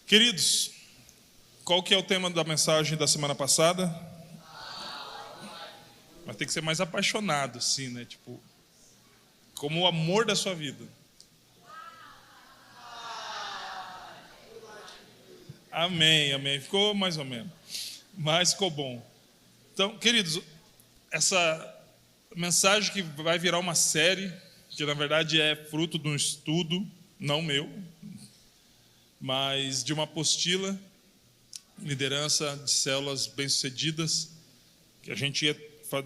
Queridos, qual que é o tema da mensagem da semana passada? Mas tem que ser mais apaixonado, assim, né? Tipo, como o amor da sua vida. Amém, amém. Ficou mais ou menos, mas ficou bom. Então, queridos, essa mensagem que vai virar uma série, que na verdade é fruto de um estudo, não meu, mas de uma apostila, liderança de células bem-sucedidas, que a gente ia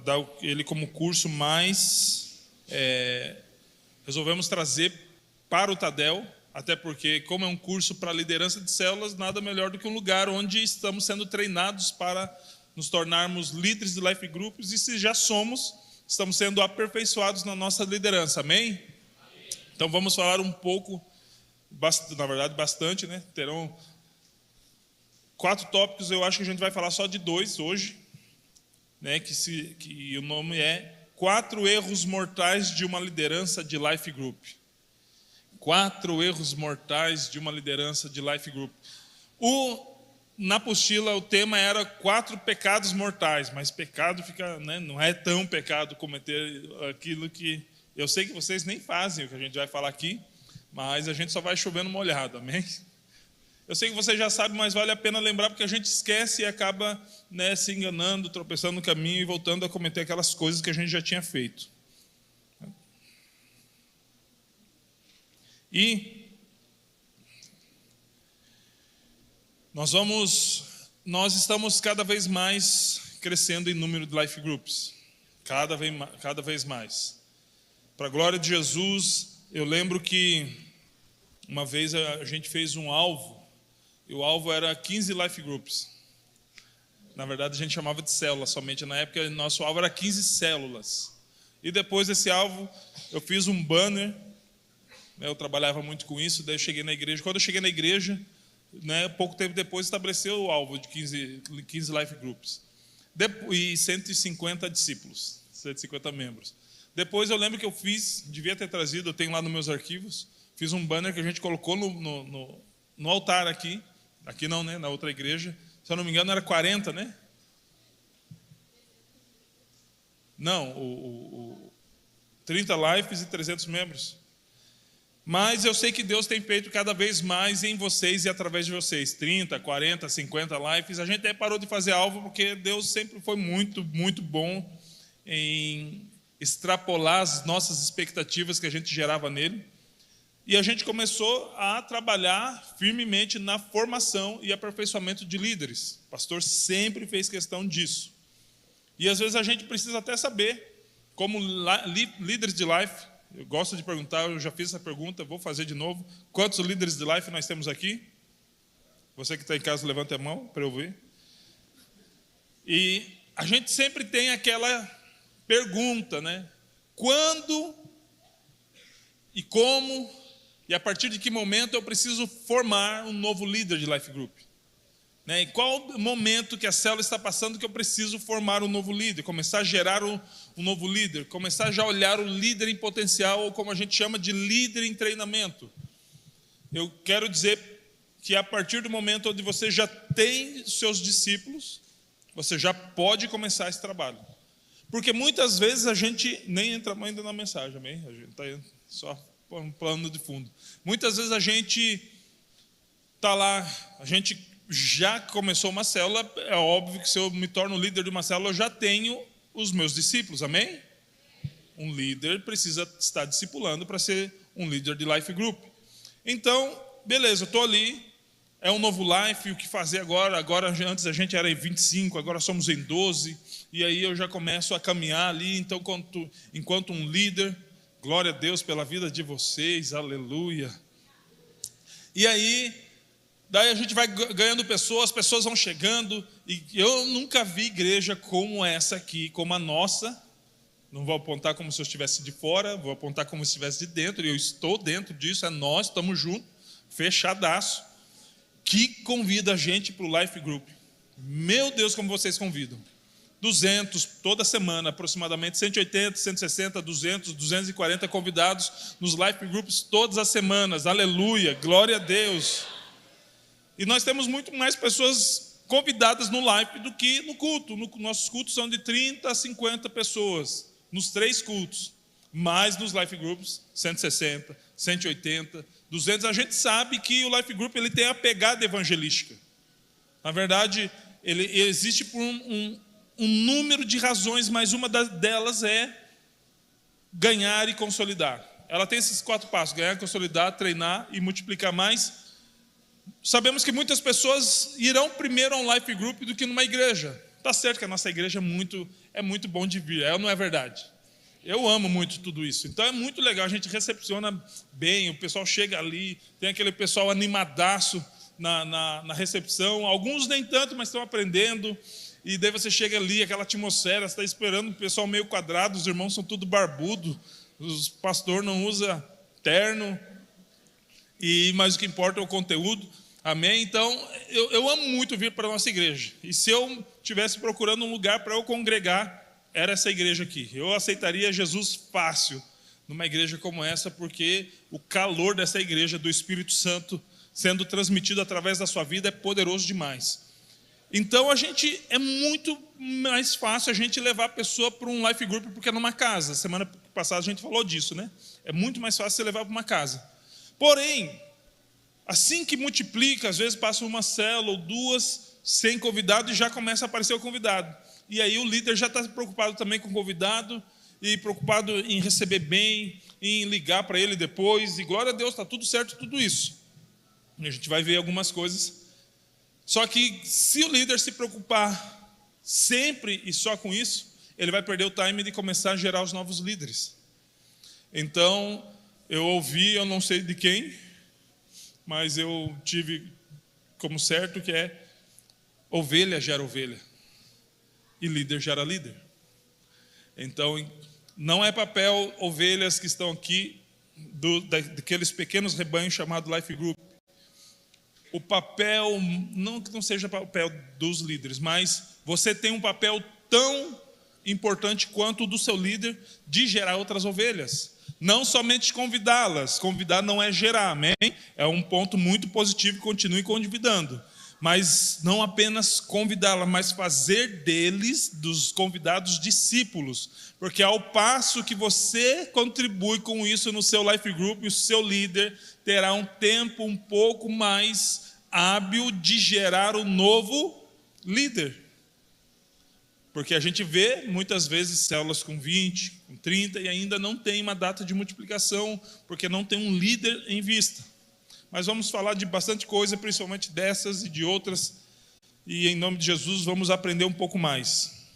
dar ele como curso, mas resolvemos trazer para o Tadel, até porque, como é um curso para liderança de células, nada melhor do que um lugar onde estamos sendo treinados para nos tornarmos líderes de life groups, e se já somos, estamos sendo aperfeiçoados na nossa liderança, amém? Então vamos falar um pouco, na verdade bastante, né? Terão 4 tópicos, eu acho que a gente vai falar só de 2 hoje, né? Que o nome é 4 erros mortais de uma liderança de life group. 4 erros mortais de uma liderança de life group. Na apostila o tema era 4 pecados mortais, mas pecado fica, né, não é tão pecado cometer aquilo que... Eu sei que vocês nem fazem o que a gente vai falar aqui, mas a gente só vai chovendo molhado, amém? Eu sei que vocês já sabem, mas vale a pena lembrar, porque a gente esquece e acaba, né, se enganando, tropeçando no caminho e voltando a cometer aquelas coisas que a gente já tinha feito. E nós estamos cada vez mais crescendo em número de life groups, cada vez mais. Para a glória de Jesus, eu lembro que uma vez a gente fez um alvo, e o alvo era 15 life groups. Na verdade, a gente chamava de células somente. Na época, nosso alvo era 15 células. E depois desse alvo, eu fiz um banner. Eu trabalhava muito com isso, daí eu cheguei na igreja. Quando eu cheguei na igreja, né, pouco tempo depois, estabeleceu o alvo de 15 life groups. E 150 discípulos, 150 membros. Depois eu lembro que eu devia ter trazido, eu tenho lá nos meus arquivos, fiz um banner que a gente colocou no altar aqui não, né, na outra igreja. Se eu não me engano, era 40, né? Não, 30 lives e 300 membros. Mas eu sei que Deus tem feito cada vez mais em vocês e através de vocês. 30, 40, 50 lives. A gente até parou de fazer alvo porque Deus sempre foi muito, muito bom em extrapolar as nossas expectativas que a gente gerava nele. E a gente começou a trabalhar firmemente na formação e aperfeiçoamento de líderes. O pastor sempre fez questão disso. E às vezes a gente precisa até saber, como líderes de life, eu gosto de perguntar, eu já fiz essa pergunta, vou fazer de novo. Quantos líderes de life nós temos aqui? Você que está em casa, levanta a mão para eu ver. E a gente sempre tem aquela pergunta, né? Quando e como e a partir de que momento eu preciso formar um novo líder de life group? Né? Em qual momento que a célula está passando que eu preciso formar um novo líder, começar a gerar um novo líder, começar já a olhar o líder em potencial, ou como a gente chama de líder em treinamento. Eu quero dizer que a partir do momento onde você já tem seus discípulos, você já pode começar esse trabalho. Porque muitas vezes a gente nem entra ainda na mensagem, amém? A gente está só um plano de fundo. Muitas vezes a gente está lá, a gente já começou uma célula, é óbvio que se eu me torno líder de uma célula, eu já tenho os meus discípulos, amém? Um líder precisa estar discipulando para ser um líder de life group. Então, beleza, eu estou ali, é um novo life, o que fazer agora? Agora, antes a gente era em 25, agora somos em 12, e aí eu já começo a caminhar ali. Então, enquanto um líder, glória a Deus pela vida de vocês, aleluia. E aí, daí a gente vai ganhando pessoas, as pessoas vão chegando, e eu nunca vi igreja como essa aqui, como a nossa. Não vou apontar como se eu estivesse de fora, vou apontar como se estivesse de dentro, e eu estou dentro disso, é nós, estamos juntos, fechadaço, que convida a gente para o life group. Meu Deus, como vocês convidam. 200, toda semana, aproximadamente 180, 160, 200, 240 convidados nos life groups todas as semanas, aleluia, glória a Deus. E nós temos muito mais pessoas convidadas no live do que no culto. Nossos cultos são de 30 a 50 pessoas, nos 3 cultos. Mais nos life groups, 160, 180, 200. A gente sabe que o life group ele tem a pegada evangelística. Na verdade, ele existe por um número de razões, mas uma delas é ganhar e consolidar. Ela tem esses 4 passos: ganhar, consolidar, treinar e multiplicar mais. Sabemos que muitas pessoas irão primeiro a um life group do que numa igreja. Está certo que a nossa igreja é muito bom de vir, não é verdade? Eu amo muito tudo isso. Então é muito legal, a gente recepciona bem, o pessoal chega ali, tem aquele pessoal animadaço na recepção. Alguns nem tanto, mas estão aprendendo. E daí você chega ali, aquela atmosfera, você está esperando o pessoal meio quadrado, os irmãos são tudo barbudo, os pastores não usam terno, mas o que importa é o conteúdo. Amém? Então, eu amo muito vir para a nossa igreja. E se eu estivesse procurando um lugar para eu congregar, era essa igreja aqui. Eu aceitaria Jesus fácil numa igreja como essa, porque o calor dessa igreja, do Espírito Santo, sendo transmitido através da sua vida, é poderoso demais. Então, é muito mais fácil a gente levar a pessoa para um life group, porque é numa casa. Semana passada a gente falou disso, né? É muito mais fácil você levar para uma casa. Porém, assim que multiplica, às vezes passa uma célula ou 2 sem convidado e já começa a aparecer o convidado. E aí o líder já está preocupado também com o convidado e preocupado em receber bem, em ligar para ele depois. E glória a Deus, está tudo certo, tudo isso. E a gente vai ver algumas coisas. Só que se o líder se preocupar sempre e só com isso, ele vai perder o time de começar a gerar os novos líderes. Então, eu ouvi, eu não sei de quem, mas eu tive como certo que é: ovelha gera ovelha e líder gera líder. Então, não é papel ovelhas que estão aqui daqueles pequenos rebanhos chamados life group. O papel, não que não seja papel dos líderes, mas você tem um papel tão importante quanto o do seu líder de gerar outras ovelhas. Não somente convidá-las. Convidar não é gerar, amém? É um ponto muito positivo, continue convidando. Mas não apenas convidá-la, mas fazer deles, dos convidados, discípulos. Porque ao passo que você contribui com isso no seu life group, o seu líder terá um tempo um pouco mais hábil de gerar um novo líder. Porque a gente vê muitas vezes células com 20, com 30 e ainda não tem uma data de multiplicação, porque não tem um líder em vista. Mas vamos falar de bastante coisa, principalmente dessas e de outras, e em nome de Jesus vamos aprender um pouco mais.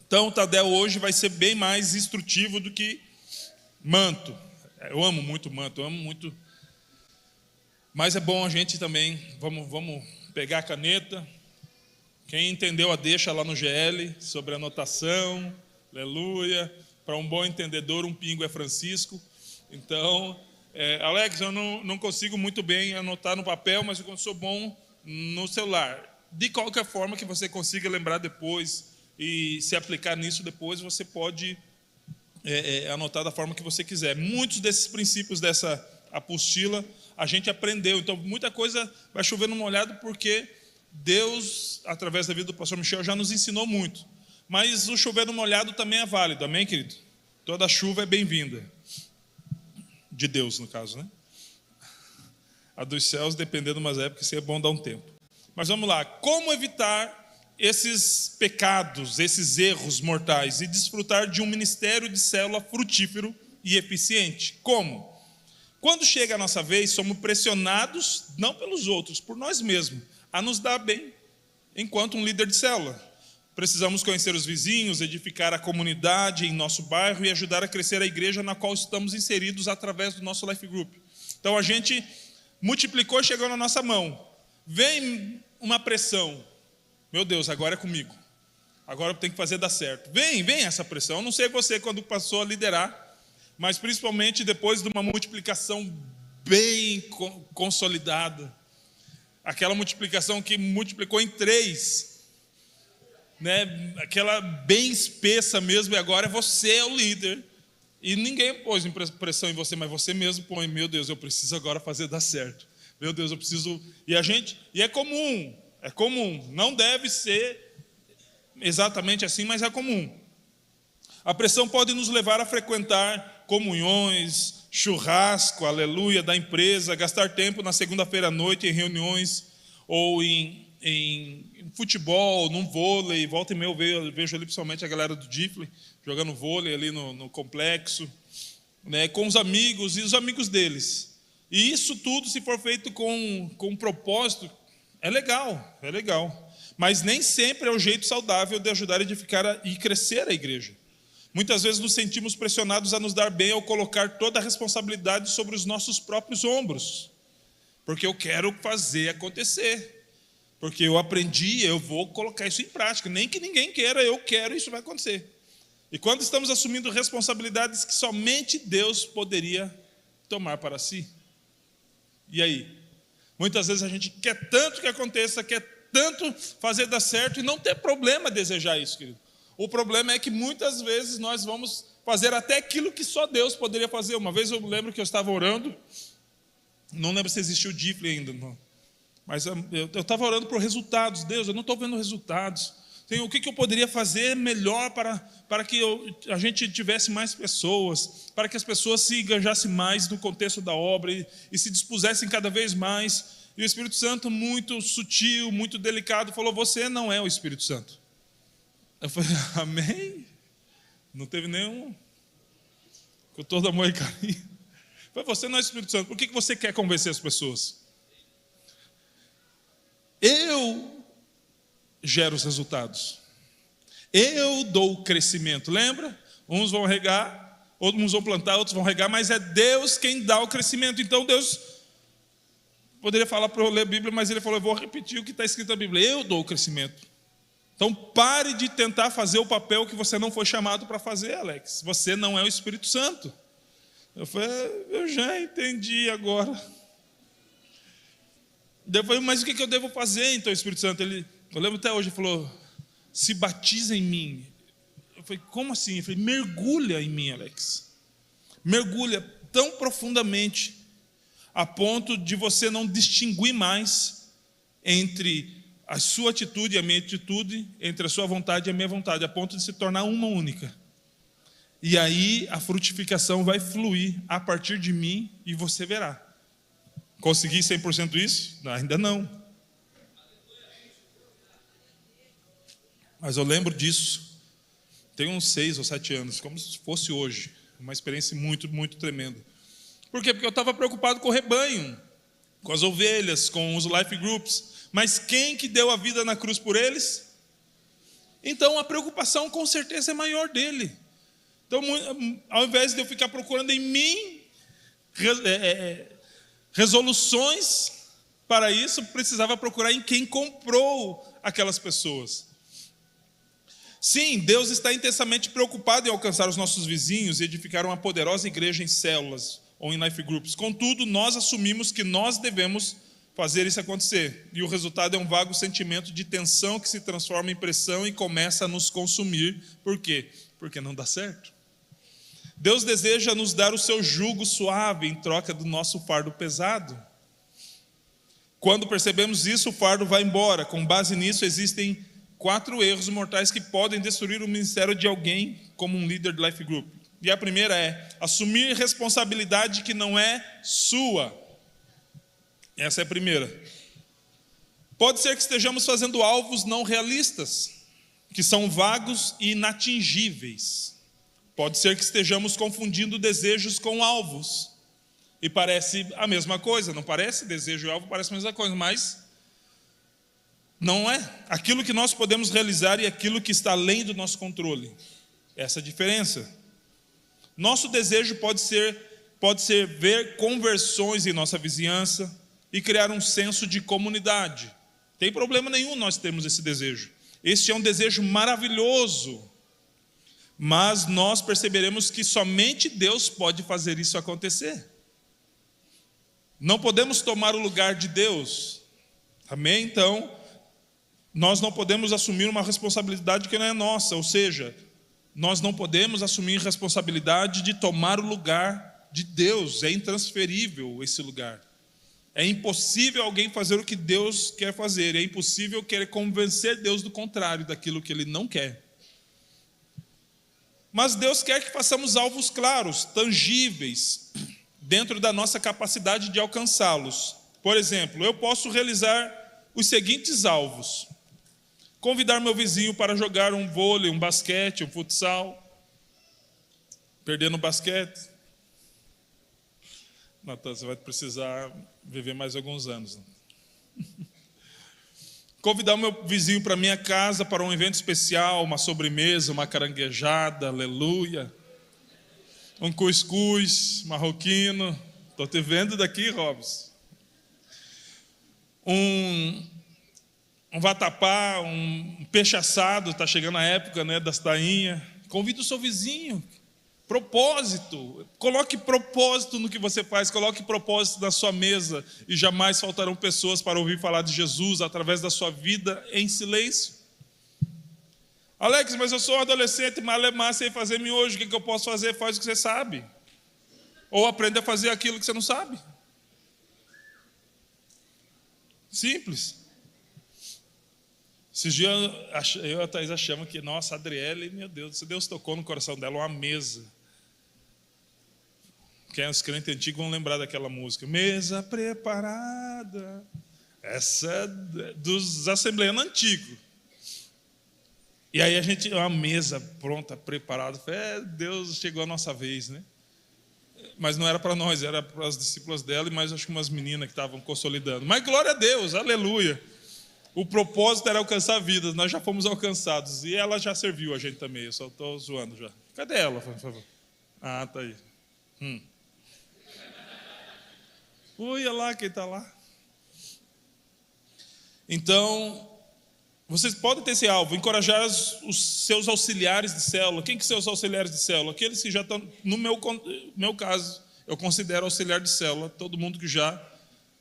Então o Tadel hoje vai ser bem mais instrutivo do que manto. Eu amo muito manto, eu amo muito. Mas é bom a gente também, vamos pegar a caneta. Quem entendeu a deixa lá no GL sobre anotação, aleluia. Para um bom entendedor, um pingo é Francisco. Então, Alex, eu não consigo muito bem anotar no papel, mas eu sou bom no celular. De qualquer forma que você consiga lembrar depois e se aplicar nisso depois, você pode anotar da forma que você quiser. Muitos desses princípios dessa apostila a gente aprendeu. Então, muita coisa vai chover no molhado porque Deus, através da vida do pastor Michel, já nos ensinou muito. Mas o chover no molhado também é válido, amém, querido? Toda chuva é bem-vinda. De Deus, no caso, né? A dos céus, dependendo de umas épocas, é bom dar um tempo. Mas vamos lá. Como evitar esses pecados, esses erros mortais e desfrutar de um ministério de célula frutífero e eficiente? Como? Quando chega a nossa vez, somos pressionados, não pelos outros, por nós mesmos, a nos dar bem, enquanto um líder de célula. Precisamos conhecer os vizinhos, edificar a comunidade em nosso bairro e ajudar a crescer a igreja na qual estamos inseridos através do nosso life group. Então a gente multiplicou e chegou na nossa mão. Vem uma pressão. Meu Deus, agora é comigo. Agora eu tenho que fazer dar certo. Vem essa pressão. Eu não sei você quando passou a liderar, mas principalmente depois de uma multiplicação bem consolidada. Aquela multiplicação que multiplicou em 3. Né, aquela bem espessa mesmo, e agora você é o líder, E ninguém pôs pressão em você, mas você mesmo põe, meu Deus, eu preciso agora fazer dar certo. Meu Deus, eu preciso... E é comum. Não deve ser exatamente assim, mas é comum. A pressão pode nos levar a frequentar comunhões, churrasco, aleluia, da empresa, gastar tempo na segunda-feira à noite em reuniões ou em futebol, num vôlei. Volta e meia eu vejo ali principalmente a galera do Difle jogando vôlei ali no complexo, né, com os amigos e os amigos deles. E isso tudo, se for feito com um propósito, é legal. Mas nem sempre é o jeito saudável de ajudar a edificar e crescer a igreja. Muitas vezes nos sentimos pressionados a nos dar bem ao colocar toda a responsabilidade sobre os nossos próprios ombros. Porque eu quero fazer acontecer. Porque eu aprendi, eu vou colocar isso em prática. Nem que ninguém queira, eu quero, isso vai acontecer. E quando estamos assumindo responsabilidades que somente Deus poderia tomar para si. E aí? Muitas vezes a gente quer tanto que aconteça, quer tanto fazer dar certo, e não tem problema desejar isso, querido. O problema é que muitas vezes nós vamos fazer até aquilo que só Deus poderia fazer. Uma vez eu lembro que eu estava orando, não lembro se existia o Difle ainda, não. Mas eu estava orando por resultados. Deus, eu não estou vendo resultados. O que eu poderia fazer melhor para que a gente tivesse mais pessoas, para que as pessoas se engajassem mais no contexto da obra e se dispusessem cada vez mais. E o Espírito Santo, muito sutil, muito delicado, falou: você não é o Espírito Santo. Eu falei: amém? Não teve nenhum, com todo amor e carinho. Eu falei: você não é o Espírito Santo, por que você quer convencer as pessoas? Eu gero os resultados. Eu dou o crescimento. Lembra? Uns vão regar, uns vão plantar, outros vão regar, mas é Deus quem dá o crescimento. Então Deus poderia falar para eu ler a Bíblia, mas Ele falou: eu vou repetir o que está escrito na Bíblia. Eu dou o crescimento. Então pare de tentar fazer o papel que você não foi chamado para fazer, Alex. Você não é o Espírito Santo. Eu falei: eu já entendi agora. Depois, mas o que eu devo fazer então, Espírito Santo? Eu lembro até hoje, ele falou: se batiza em mim. Eu falei: como assim? Ele falou: mergulha em mim, Alex. Mergulha tão profundamente, a ponto de você não distinguir mais entre a sua atitude e a minha atitude, entre a sua vontade e a minha vontade, a ponto de se tornar uma única. E aí a frutificação vai fluir a partir de mim e você verá. Consegui 100% isso? Não, ainda não. Mas eu lembro disso, tem uns 6 ou 7 anos, como se fosse hoje. Uma experiência muito, muito tremenda. Por quê? Porque eu estava preocupado com o rebanho, com as ovelhas, com os life groups. Mas quem que deu a vida na cruz por eles? Então a preocupação com certeza é maior dele. Então, ao invés de eu ficar procurando em mim resoluções para isso, precisava procurar em quem comprou aquelas pessoas. Sim, Deus está intensamente preocupado em alcançar os nossos vizinhos e edificar uma poderosa igreja em células ou em life groups. Contudo, nós assumimos que nós devemos fazer isso acontecer. E o resultado é um vago sentimento de tensão que se transforma em pressão e começa a nos consumir. Por quê? Porque não dá certo. Deus deseja nos dar o seu jugo suave em troca do nosso fardo pesado. Quando percebemos isso, o fardo vai embora. Com base nisso, existem 4 erros mortais que podem destruir o ministério de alguém como um líder de life group. E a primeira é assumir responsabilidade que não é sua. Essa é a primeira. Pode ser que estejamos fazendo alvos não realistas, que são vagos e inatingíveis. Pode ser que estejamos confundindo desejos com alvos. E parece a mesma coisa, não parece? Desejo e alvo parece a mesma coisa, mas não é. Aquilo que nós podemos realizar e aquilo que está além do nosso controle. Essa é a diferença. Nosso desejo pode ser ver conversões em nossa vizinhança e criar um senso de comunidade. Tem problema nenhum nós termos esse desejo. Este é um desejo maravilhoso. Mas nós perceberemos que somente Deus pode fazer isso acontecer. Não podemos tomar o lugar de Deus. Amém? Então, nós não podemos assumir uma responsabilidade que não é nossa. Ou seja, nós não podemos assumir responsabilidade de tomar o lugar de Deus. É intransferível esse lugar. É impossível alguém fazer o que Deus quer fazer. É impossível querer convencer Deus do contrário, daquilo que Ele não quer. Mas Deus quer que façamos alvos claros, tangíveis, dentro da nossa capacidade de alcançá-los. Por exemplo, eu posso realizar os seguintes alvos: convidar meu vizinho para jogar um vôlei, um basquete, um futsal. Perder no basquete. Natan, você vai precisar viver mais alguns anos. Convidar o meu vizinho para minha casa para um evento especial, uma sobremesa, uma caranguejada, aleluia. Um cuscuz marroquino. Estou te vendo daqui, Robson. Um vatapá, um peixe assado, está chegando a época, né, das tainhas. Convida o seu vizinho. Propósito, coloque propósito no que você faz, coloque propósito na sua mesa, e jamais faltarão pessoas para ouvir falar de Jesus através da sua vida em silêncio. Alex, mas eu sou um adolescente, malemar, sem fazer miojo, o que eu posso fazer? Faz o que você sabe, ou aprenda a fazer aquilo que você não sabe. Simples. Esses dias eu e a Thaís achamos que, nossa, a Adriele, meu Deus, Deus tocou no coração dela uma mesa. Quem é os crentes antigos vão lembrar daquela música, mesa preparada. Essa é dos assembleanos antigos. E aí a gente, uma mesa pronta, preparada. Deus, chegou a nossa vez, né? Mas não era para nós, era para as discípulas dela e mais acho que umas meninas que estavam consolidando. Mas glória a Deus, aleluia. O propósito era alcançar vidas, nós já fomos alcançados. E ela já serviu a gente também, eu só estou zoando já. Cadê ela, por favor? Ah, tá aí. Olha lá quem está lá. Então, vocês podem ter esse alvo, encorajar os seus auxiliares de célula. Quem que são os auxiliares de célula? Aqueles que já estão, no meu caso, eu considero auxiliar de célula, todo mundo que já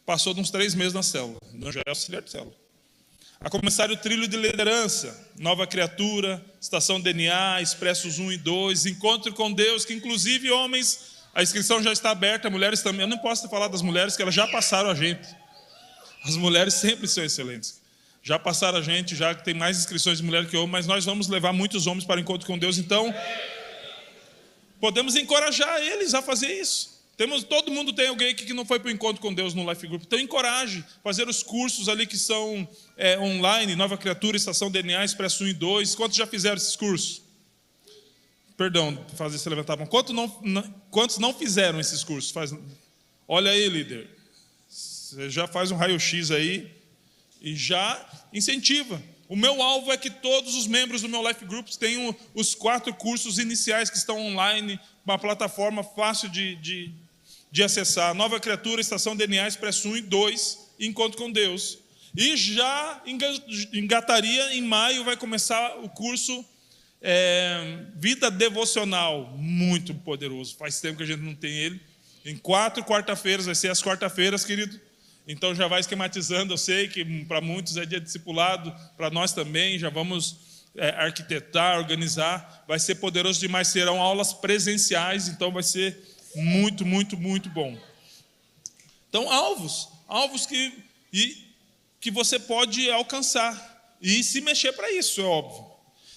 passou de uns 3 meses na célula, então já é auxiliar de célula. A começar o trilho de liderança, nova criatura, estação DNA, expressos 1 e 2, encontro com Deus, que inclusive homens, a inscrição já está aberta, mulheres também. Eu não posso falar das mulheres, que elas já passaram a gente. As mulheres sempre são excelentes. Já passaram a gente, já tem mais inscrições de mulher que homem, mas nós vamos levar muitos homens para o encontro com Deus, então podemos encorajar eles a fazer isso. Todo mundo tem alguém aqui que não foi para o encontro com Deus no Life Group, então encoraje, fazer os cursos ali que são online, Nova Criatura, Estação DNA, Expresso 1 e 2, quantos já fizeram esses cursos? Perdão, fazer se levantar a mão. Quantos não fizeram esses cursos? Olha aí, líder, você já faz um raio-x aí e já incentiva. O meu alvo é que todos os membros do meu Life Groups tenham os 4 cursos iniciais que estão online, uma plataforma fácil de acessar. Nova Criatura, Estação DNA, Expresso 1 e 2, Encontro com Deus. E já engataria, em maio, vai começar o curso Vida Devocional, muito poderoso. Faz tempo que a gente não tem ele. Em 4 quarta-feiras, vai ser as quarta-feiras, querido. Então já vai esquematizando, eu sei que para muitos é dia de discipulado, para nós também, já vamos arquitetar, organizar, vai ser poderoso demais, serão aulas presenciais, então vai ser muito, muito, muito bom. Então alvos que você pode alcançar e se mexer para isso, é óbvio.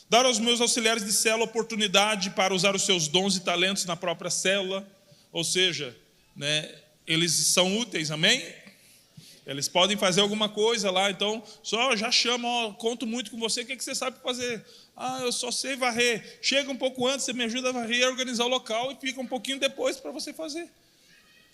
Dar aos meus auxiliares de célula oportunidade para usar os seus dons e talentos na própria célula, ou seja, né, eles são úteis, amém? Eles podem fazer alguma coisa lá, então só já chama, conto muito com você, o que você sabe fazer? Ah, eu só sei varrer. Chega um pouco antes, você me ajuda a varrer, a organizar o local e fica um pouquinho depois para você fazer.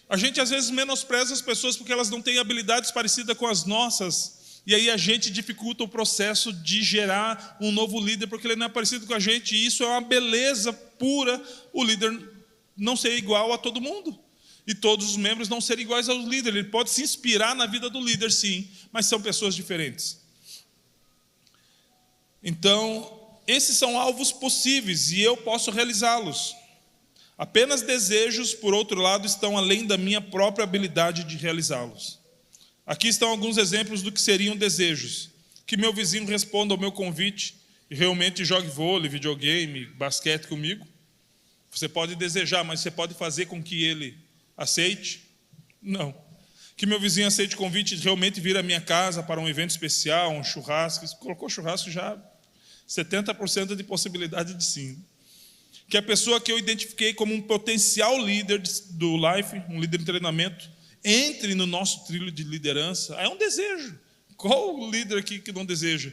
A gente às vezes menospreza as pessoas porque elas não têm habilidades parecidas com as nossas, e aí a gente dificulta o processo de gerar um novo líder porque ele não é parecido com a gente, e isso é uma beleza pura, o líder não ser igual a todo mundo. E todos os membros não serem iguais ao líder. Ele pode se inspirar na vida do líder, sim, mas são pessoas diferentes. Então, esses são alvos possíveis e eu posso realizá-los. Apenas desejos, por outro lado, estão além da minha própria habilidade de realizá-los. Aqui estão alguns exemplos do que seriam desejos. Que meu vizinho responda ao meu convite que realmente jogue vôlei, videogame, basquete comigo. Você pode desejar, mas você pode fazer com que ele aceite? Não. Que meu vizinho aceite o convite de realmente vir à minha casa para um evento especial, um churrasco. Se colocou churrasco, já 70% de possibilidade de sim. Que a pessoa que eu identifiquei como um potencial líder do Life, um líder de treinamento, entre no nosso trilho de liderança. É um desejo. Qual o líder aqui que não deseja?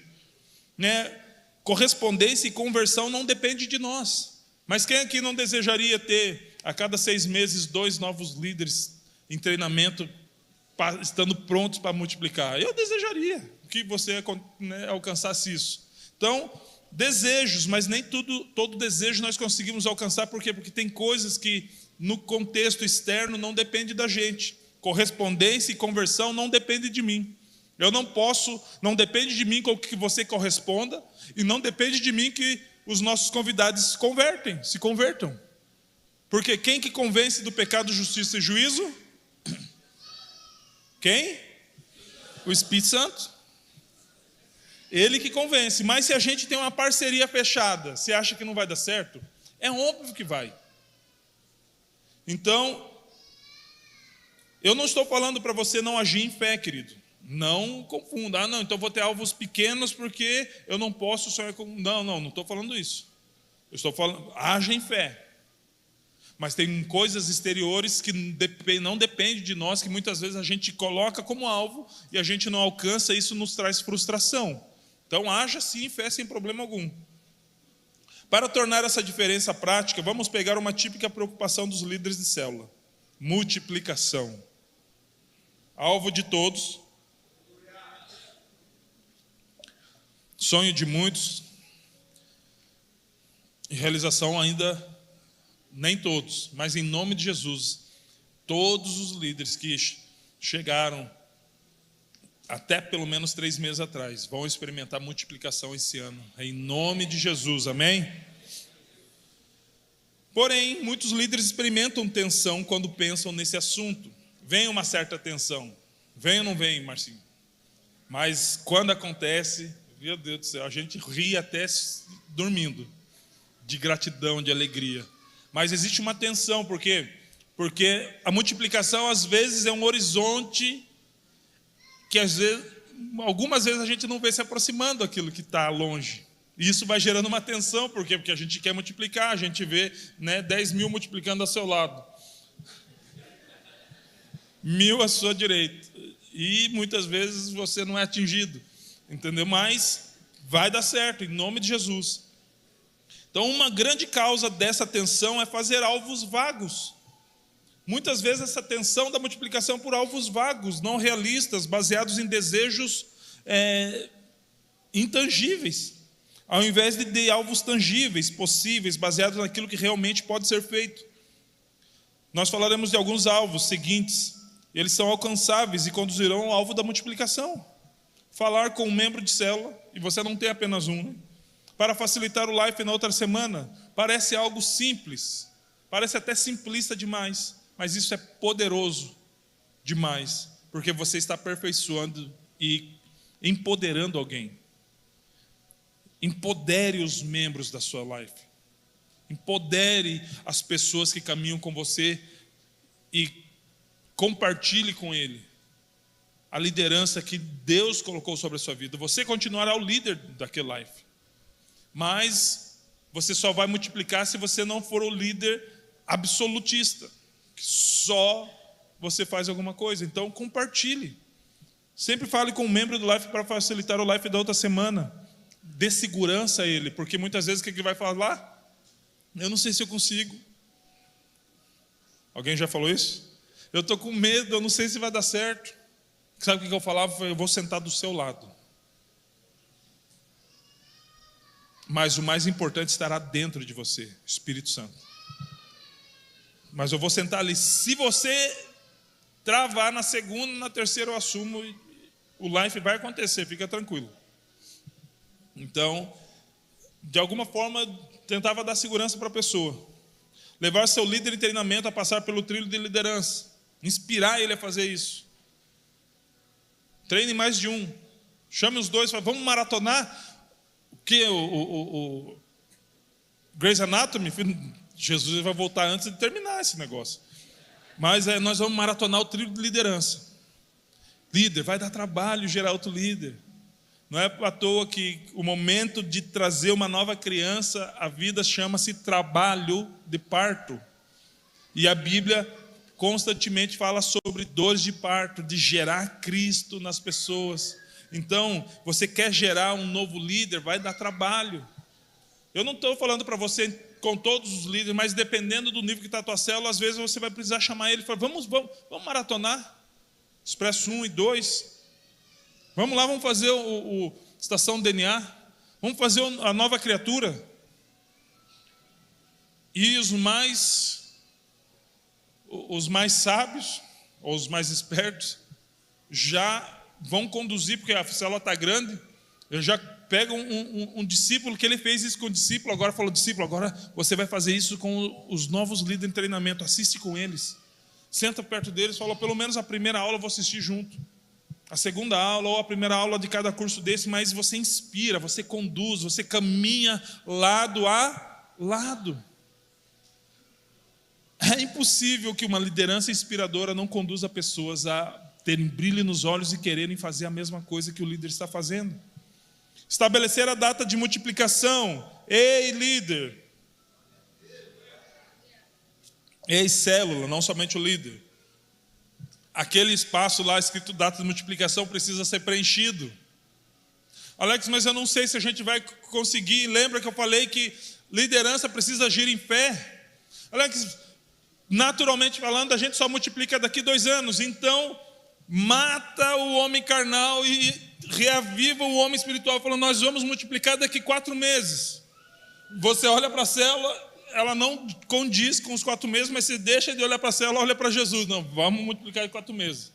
Né? Correspondência e conversão não depende de nós. Mas quem aqui não desejaria ter, a cada 6 meses, 2 novos líderes em treinamento, estando prontos para multiplicar? Eu desejaria que você, né, alcançasse isso. Então, desejos, mas nem todo desejo nós conseguimos alcançar. Por quê? Porque tem coisas que no contexto externo não depende da gente. Correspondência e conversão não depende de mim. Eu não posso, não depende de mim com que você corresponda, e não depende de mim que os nossos convidados se convertam. Porque quem que convence do pecado, justiça e juízo? Quem? O Espírito Santo. Ele que convence. Mas se a gente tem uma parceria fechada, você acha que não vai dar certo? É óbvio que vai. Então, eu não estou falando para você não agir em fé, querido. Não confunda. Não, então vou ter alvos pequenos porque eu não posso sonhar com... Não estou falando isso. Eu estou falando, haja em fé. Mas tem coisas exteriores que não dependem de nós, que muitas vezes a gente coloca como alvo e a gente não alcança, e isso nos traz frustração. Então, haja sim em fé, sem problema algum. Para tornar essa diferença prática, vamos pegar uma típica preocupação dos líderes de célula. Multiplicação. Alvo de todos. Sonho de muitos. E realização ainda nem todos. Mas em nome de Jesus, todos os líderes que chegaram até pelo menos 3 meses atrás vão experimentar multiplicação esse ano. Em nome de Jesus, amém? Porém, muitos líderes experimentam tensão quando pensam nesse assunto. Vem uma certa tensão. Vem ou não vem, Marcinho? Mas quando acontece, meu Deus do céu, a gente ri até dormindo, de gratidão, de alegria. Mas existe uma tensão, por quê? Porque a multiplicação às vezes é um horizonte que algumas vezes a gente não vê se aproximando daquilo que está longe. E isso vai gerando uma tensão, por quê? Porque a gente quer multiplicar, a gente vê, né, 10 mil multiplicando ao seu lado. 1000 à sua direita. E muitas vezes você não é atingido. Entendeu? Mas vai dar certo, em nome de Jesus. Então, uma grande causa dessa tensão é fazer alvos vagos. Muitas vezes essa tensão da multiplicação por alvos vagos, não realistas, baseados em desejos intangíveis, ao invés de alvos tangíveis, possíveis, baseados naquilo que realmente pode ser feito. Nós falaremos de alguns alvos seguintes. Eles são alcançáveis e conduzirão ao alvo da multiplicação. Falar com um membro de célula, e você não tem apenas um, né? Para facilitar o life na outra semana, parece algo simples, parece até simplista demais, mas isso é poderoso demais, porque você está aperfeiçoando e empoderando alguém. Empodere os membros da sua life, empodere as pessoas que caminham com você e compartilhe com ele a liderança que Deus colocou sobre a sua vida. Você continuará o líder daquele life, mas você só vai multiplicar se você não for o líder absolutista, que só você faz alguma coisa. Então compartilhe. Sempre fale com um membro do life para facilitar o life da outra semana. Dê segurança a ele, porque muitas vezes o que ele vai falar? Eu não sei se eu consigo. Alguém já falou isso? Eu estou com medo, eu não sei se vai dar certo. Sabe o que eu falava? Eu vou sentar do seu lado. Mas o mais importante estará dentro de você, Espírito Santo. Mas eu vou sentar ali. Se você travar na segunda, na terceira eu assumo. O life vai acontecer, fica tranquilo. Então, de alguma forma, tentava dar segurança para a pessoa. Levar seu líder em treinamento a passar pelo trilho de liderança. Inspirar ele a fazer isso. Treine mais de um. Chame os dois e fale, vamos maratonar? Que o Grey's Anatomy, Jesus vai voltar antes de terminar esse negócio. Mas nós vamos maratonar o trio de liderança. Líder, vai dar trabalho gerar outro líder. Não é à toa que o momento de trazer uma nova criança à vida chama-se trabalho de parto. E a Bíblia constantemente fala sobre dores de parto, de gerar Cristo nas pessoas. Então, você quer gerar um novo líder, vai dar trabalho. Eu não estou falando para você com todos os líderes, mas dependendo do nível que está a tua célula, às vezes você vai precisar chamar ele e falar, vamos maratonar, Expresso 1 e 2. Vamos lá, vamos fazer o Estação DNA. Vamos fazer a nova criatura. E os mais sábios, ou os mais espertos, já vão conduzir, porque a célula está grande. Eu já pego um discípulo, que ele fez isso com o discípulo, agora falou, discípulo, agora você vai fazer isso com os novos líderes em treinamento, assiste com eles. Senta perto deles, fala, pelo menos a primeira aula eu vou assistir junto. A segunda aula ou a primeira aula de cada curso desse, mas você inspira, você conduz, você caminha lado a lado. É impossível que uma liderança inspiradora não conduza pessoas a terem brilho nos olhos e quererem fazer a mesma coisa que o líder está fazendo. Estabelecer a data de multiplicação. Ei, líder. Ei, célula, não somente o líder. Aquele espaço lá escrito data de multiplicação precisa ser preenchido. Alex, mas eu não sei se a gente vai conseguir. Lembra que eu falei que liderança precisa agir em fé? Alex, naturalmente falando, a gente só multiplica daqui 2 anos. Então, mata o homem carnal e reaviva o homem espiritual, falando, nós vamos multiplicar daqui 4 meses. Você olha para a célula, ela não condiz com os 4 meses, mas você deixa de olhar para a célula, olha para Jesus. Não, vamos multiplicar em 4 meses.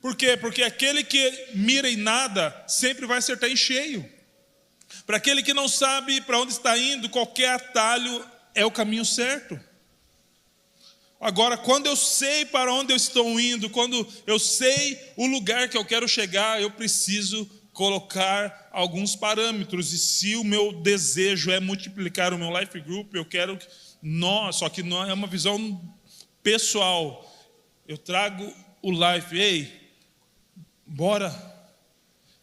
Por quê? Porque aquele que mira em nada, sempre vai acertar em cheio. Para aquele que não sabe para onde está indo, qualquer atalho é o caminho certo. Agora, quando eu sei para onde eu estou indo, quando eu sei o lugar que eu quero chegar, eu preciso colocar alguns parâmetros. E se o meu desejo é multiplicar o meu life group, eu quero só que não é uma visão pessoal. Eu trago o life, ei, bora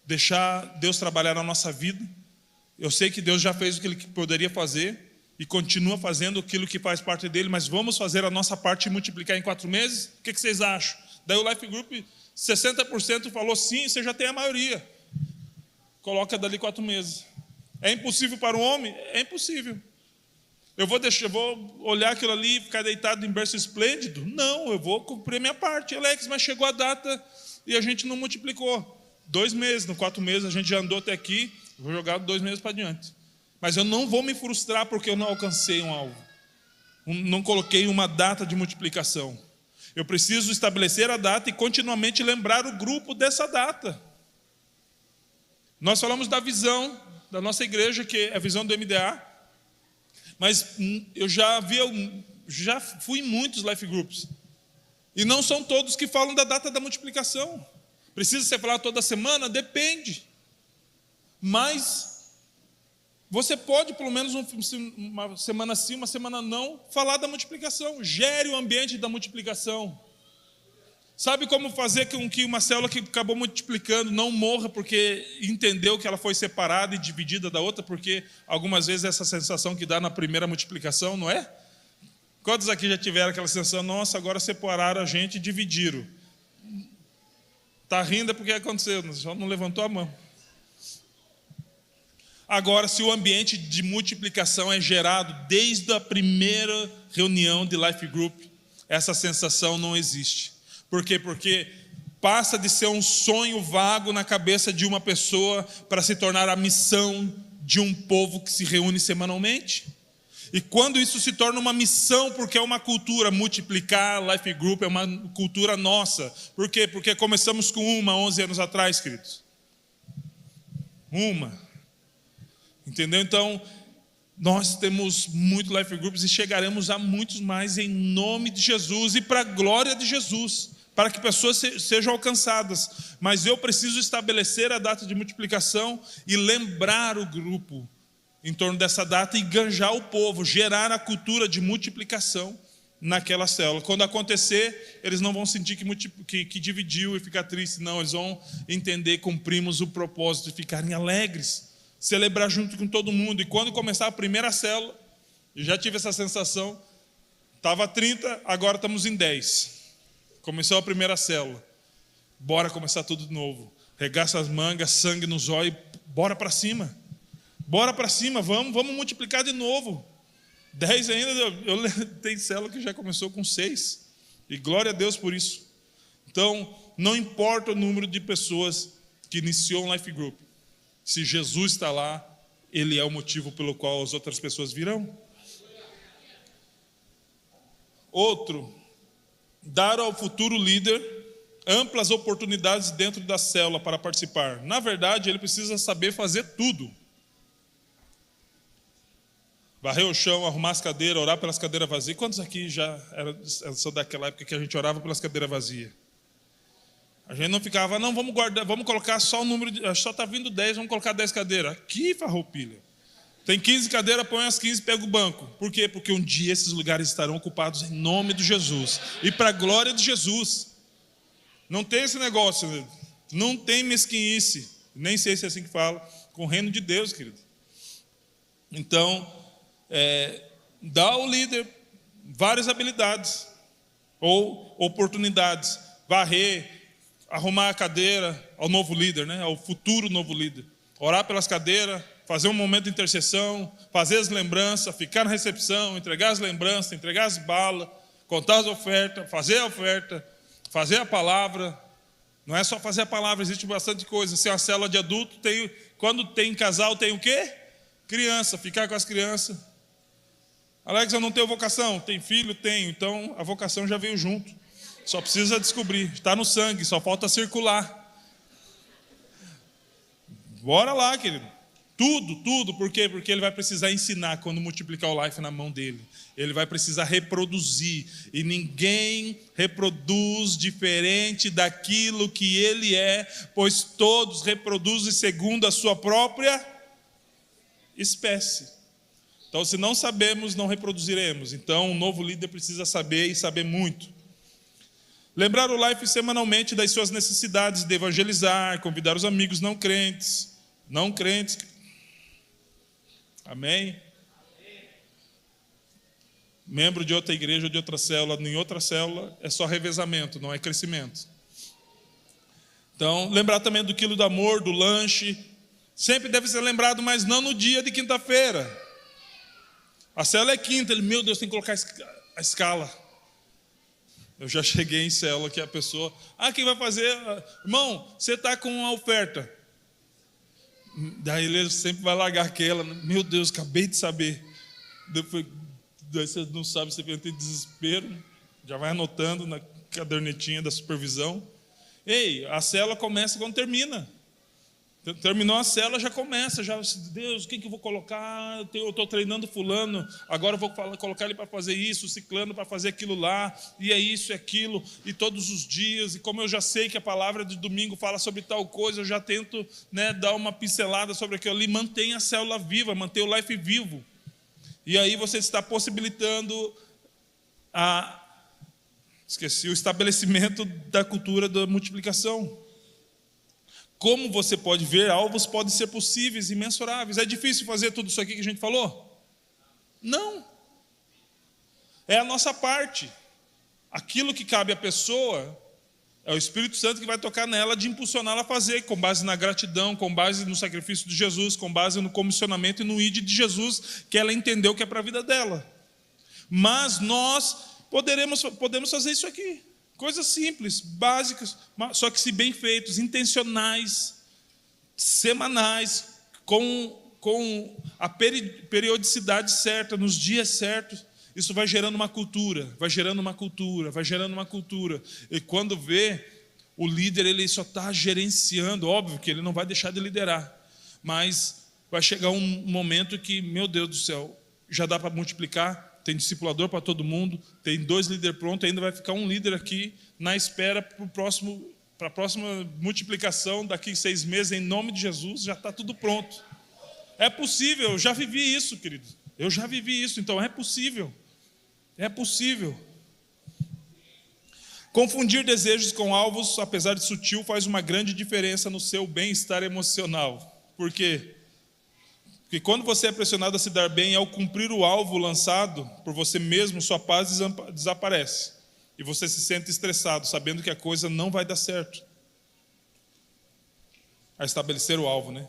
deixar Deus trabalhar na nossa vida. Eu sei que Deus já fez o que Ele poderia fazer e continua fazendo aquilo que faz parte dele, mas vamos fazer a nossa parte e multiplicar em 4 meses? O que vocês acham? Daí o Life Group, 60% falou sim, você já tem a maioria. Coloca dali 4 meses. É impossível para o homem? É impossível. Eu vou olhar aquilo ali e ficar deitado em berço esplêndido? Não, eu vou cumprir a minha parte. Alex, mas chegou a data e a gente não multiplicou. 2 meses, no 4 meses a gente já andou até aqui, vou jogar 2 meses para diante. Mas eu não vou me frustrar porque eu não alcancei um alvo. Não coloquei uma data de multiplicação. Eu preciso estabelecer a data e continuamente lembrar o grupo dessa data. Nós falamos da visão da nossa igreja, que é a visão do MDA. Mas eu já fui em muitos life groups. E não são todos que falam da data da multiplicação. Precisa ser falado toda semana? Depende. Mas você pode, pelo menos uma semana sim, uma semana não, falar da multiplicação. Gere o ambiente da multiplicação. Sabe como fazer com que uma célula que acabou multiplicando não morra porque entendeu que ela foi separada e dividida da outra? Porque algumas vezes essa sensação que dá na primeira multiplicação, não é? Quantos aqui já tiveram aquela sensação, nossa, agora separaram a gente e dividiram? Está rindo porque aconteceu, só não levantou a mão. Agora, se o ambiente de multiplicação é gerado desde a primeira reunião de Life Group, essa sensação não existe. Por quê? Porque passa de ser um sonho vago na cabeça de uma pessoa para se tornar a missão de um povo que se reúne semanalmente. E quando isso se torna uma missão, porque é uma cultura, multiplicar Life Group é uma cultura nossa. Por quê? Porque começamos com 11 anos atrás, queridos. Entendeu? Então, nós temos muitos life groups e chegaremos a muitos mais em nome de Jesus e para a glória de Jesus. para que pessoas sejam alcançadas. Mas eu preciso estabelecer a data de multiplicação e lembrar o grupo em torno dessa data e enganjar o povo, gerar a cultura de multiplicação naquela célula. Quando acontecer, eles não vão sentir que dividiu e ficar triste, não. Eles vão entender, cumprimos o propósito de ficarem alegres, celebrar junto com todo mundo. E quando começar a primeira célula, eu já tive essa sensação, estava 30, agora estamos em 10. Começou a primeira célula. Bora começar tudo de novo. Regaça as mangas, sangue nos olhos, bora para cima. Bora para cima, vamos multiplicar de novo. 10 ainda, tem célula que já começou com 6. E glória a Deus por isso. Então, não importa o número de pessoas que iniciou um Life Group. Se Jesus está lá, Ele é o motivo pelo qual as outras pessoas virão. Outro, dar ao futuro líder amplas oportunidades dentro da célula para participar. Na verdade, ele precisa saber fazer tudo. Varrer o chão, arrumar as cadeiras, orar pelas cadeiras vazias. Quantos aqui já são daquela época que a gente orava pelas cadeiras vazias? A gente não ficava, não, vamos guardar, vamos colocar só o número, só está vindo 10, vamos colocar 10 cadeiras. Aqui, farroupilha. Tem 15 cadeiras, põe as 15 e pega o banco. Por quê? Porque um dia esses lugares estarão ocupados em nome de Jesus. E para a glória de Jesus. Não tem esse negócio, não tem mesquinice. Nem sei se é assim que fala. Com o reino de Deus, querido. Então, dá ao líder várias habilidades. Ou oportunidades. Varrer, arrumar a cadeira ao novo líder, né? Ao futuro novo líder. Orar pelas cadeiras. Fazer um momento de intercessão, fazer as lembranças, ficar na recepção, entregar as lembranças, entregar as balas, contar as ofertas, fazer a oferta, fazer a palavra. Não é só fazer a palavra, existe bastante coisa. Se é uma célula de adulto, quando tem casal, tem o quê? Criança, ficar com as crianças. Alex, eu não tenho vocação. Tem filho? Tenho. Então, a vocação já veio junto. Só precisa descobrir. Está no sangue, só falta circular. Bora lá, querido. Tudo, por quê? Porque ele vai precisar ensinar quando multiplicar o life na mão dele. Ele vai precisar reproduzir. E ninguém reproduz diferente daquilo que ele é, pois todos reproduzem segundo a sua própria espécie. Então, se não sabemos, não reproduziremos. Então, um novo líder precisa saber e saber muito. Lembrar o life semanalmente das suas necessidades de evangelizar, convidar os amigos não crentes. Amém? Membro de outra igreja ou de outra célula, em outra célula, é só revezamento, não é crescimento. Então, lembrar também do quilo do amor, do lanche. Sempre deve ser lembrado, mas não no dia de quinta-feira. A célula é quinta, meu Deus, tem que colocar a escala. Eu já cheguei em célula que a pessoa, quem vai fazer? Irmão, você está com a oferta. Daí ele sempre vai largar aquela. Meu Deus, acabei de saber. Depois, daí você não sabe, você entra em desespero. Já vai anotando na cadernetinha da supervisão. Ei, a célula começa quando termina. Terminou a célula, já começa. Deus, quem que eu vou colocar? Eu estou treinando fulano. Agora eu vou colocar ele para fazer isso, ciclano para fazer aquilo lá. E é isso, é aquilo. E todos os dias. E como eu já sei que a palavra de domingo fala sobre tal coisa, eu já tento, dar uma pincelada sobre aquilo ali. Mantém a célula viva, mantém o life vivo. E aí você está possibilitando o estabelecimento da cultura da multiplicação. Como você pode ver, alvos podem ser possíveis e mensuráveis. É difícil fazer tudo isso aqui que a gente falou? Não. É a nossa parte. Aquilo que cabe à pessoa, é o Espírito Santo que vai tocar nela de impulsioná-la a fazer, com base na gratidão, com base no sacrifício de Jesus, com base no comissionamento e no ID de Jesus, que ela entendeu que é para a vida dela. Mas nós podemos fazer isso aqui. Coisas simples, básicas, só que se bem feitos, intencionais, semanais, com a periodicidade certa, nos dias certos, isso vai gerando uma cultura, vai gerando uma cultura. E quando vê, o líder ele só está gerenciando, óbvio que ele não vai deixar de liderar, mas vai chegar um momento que, meu Deus do céu, já dá para multiplicar tem discipulador para todo mundo, tem 2 líderes prontos, ainda vai ficar um líder aqui na espera para a próxima multiplicação daqui 6 meses, em nome de Jesus, já está tudo pronto. É possível, eu já vivi isso, querido. Eu já vivi isso, então é possível. É possível. Confundir desejos com alvos, apesar de sutil, faz uma grande diferença no seu bem-estar emocional. Por quê? Porque quando você é pressionado a se dar bem ao cumprir o alvo lançado por você mesmo, sua paz desaparece. E você se sente estressado, sabendo que a coisa não vai dar certo. A estabelecer o alvo, né?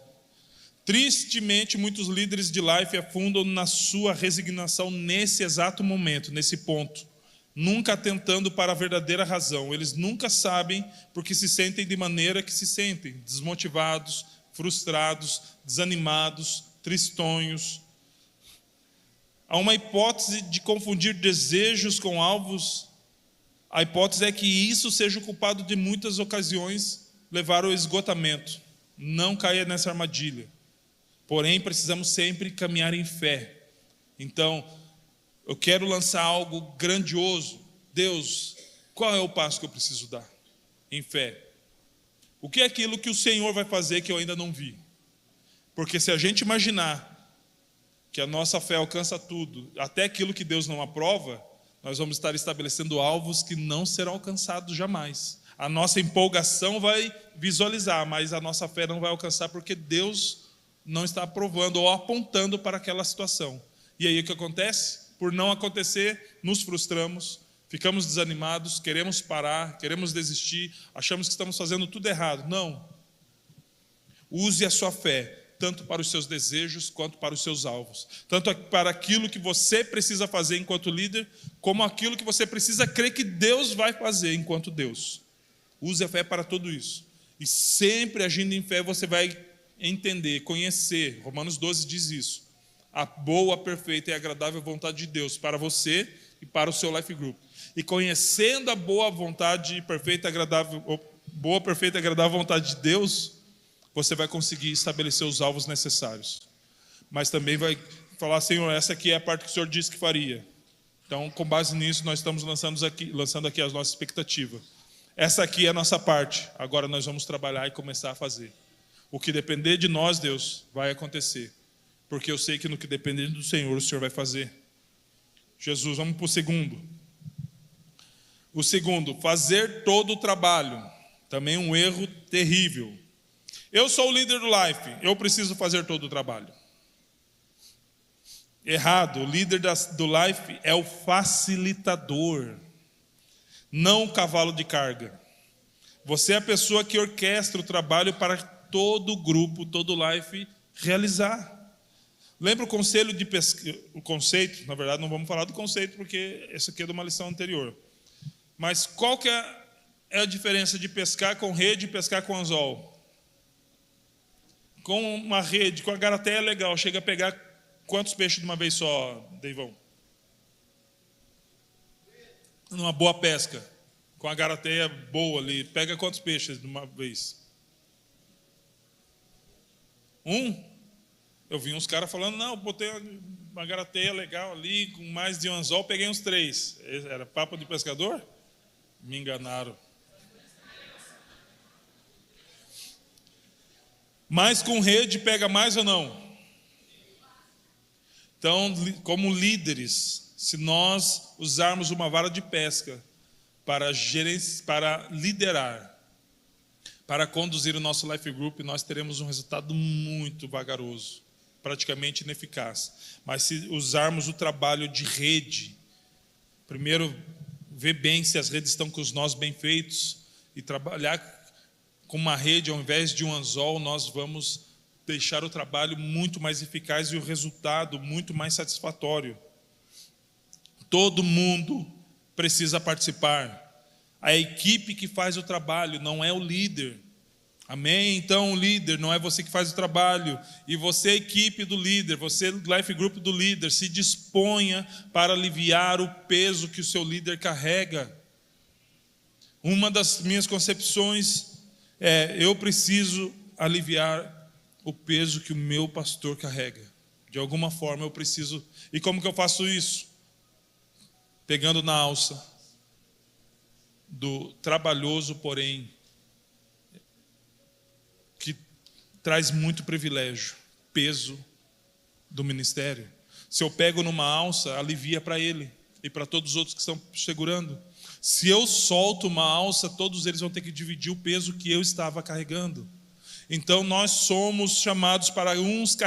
Tristemente, muitos líderes de life afundam na sua resignação nesse exato momento, nesse ponto. Nunca atentando para a verdadeira razão. Eles nunca sabem porque se sentem de maneira que se sentem. Desmotivados, frustrados, desanimados, tristonhos. Há uma hipótese de confundir desejos com alvos. A hipótese é que isso seja o culpado de muitas ocasiões levar ao esgotamento. Não caia nessa armadilha. Porém, precisamos sempre caminhar em fé. Então, eu quero lançar algo grandioso. Deus, qual é o passo que eu preciso dar? Em fé. O que é aquilo que o Senhor vai fazer que eu ainda não vi? Porque se a gente imaginar que a nossa fé alcança tudo, até aquilo que Deus não aprova, nós vamos estar estabelecendo alvos que não serão alcançados jamais. A nossa empolgação vai visualizar, mas a nossa fé não vai alcançar porque Deus não está aprovando ou apontando para aquela situação. E aí o que acontece? Por não acontecer, nos frustramos, ficamos desanimados, queremos parar, queremos desistir, achamos que estamos fazendo tudo errado. Não. Use a sua fé, tanto para os seus desejos, quanto para os seus alvos. Tanto para aquilo que você precisa fazer enquanto líder, como aquilo que você precisa crer que Deus vai fazer enquanto Deus. Use a fé para tudo isso. E sempre agindo em fé, você vai entender, conhecer. Romanos 12 diz isso. A boa, perfeita e agradável vontade de Deus para você e para o seu life group. E conhecendo a boa vontade perfeita e agradável, boa, perfeita e agradável vontade de Deus, você vai conseguir estabelecer os alvos necessários. Mas também vai falar, Senhor, essa aqui é a parte que o Senhor disse que faria. Então, com base nisso, nós estamos lançando aqui as nossas expectativas. Essa aqui é a nossa parte. Agora nós vamos trabalhar e começar a fazer. O que depender de nós, Deus, vai acontecer. Porque eu sei que no que depender do Senhor, o Senhor vai fazer. Jesus, vamos para o segundo. O segundo, fazer todo o trabalho. Também um erro terrível. Eu sou o líder do Life, eu preciso fazer todo o trabalho. Errado, o líder do Life é o facilitador, não o cavalo de carga. Você é a pessoa que orquestra o trabalho para todo o grupo, todo o Life realizar. Lembra o conselho de pesca, o conceito, na verdade não vamos falar do conceito porque esse aqui é de uma lição anterior. Mas qual que é a diferença de pescar com rede e pescar com anzol? Com uma rede, com a garateia é legal, chega a pegar quantos peixes de uma vez só, Deivão? Numa boa pesca, com a garateia boa ali, pega quantos peixes de uma vez? Eu vi uns caras falando, não, botei uma garateia legal ali, com mais de um anzol, peguei uns 3. Era papo de pescador? Me enganaram. Mas com rede pega mais ou não? Então, como líderes, se nós usarmos uma vara de pesca para liderar, para conduzir o nosso life group, nós teremos um resultado muito vagaroso, praticamente ineficaz. Mas se usarmos o trabalho de rede, primeiro ver bem se as redes estão com os nós bem feitos e trabalhar com uma rede ao invés de um anzol, nós vamos deixar o trabalho muito mais eficaz e o resultado muito mais satisfatório. Todo mundo precisa participar. A equipe que faz o trabalho não é o líder. Amém? Então, o líder não é você que faz o trabalho. E você, equipe do líder, você, life group do líder, se disponha para aliviar o peso que o seu líder carrega. Uma das minhas concepções eu preciso aliviar o peso que o meu pastor carrega. De alguma forma eu preciso. E como que eu faço isso? pegando na alça do trabalhoso, porém, que traz muito privilégio, peso do ministério. Se eu pego numa alça, alivia para ele e para todos os outros que estão segurando. Se eu solto uma alça, todos eles vão ter que dividir o peso que eu estava carregando. Então nós somos chamados para uns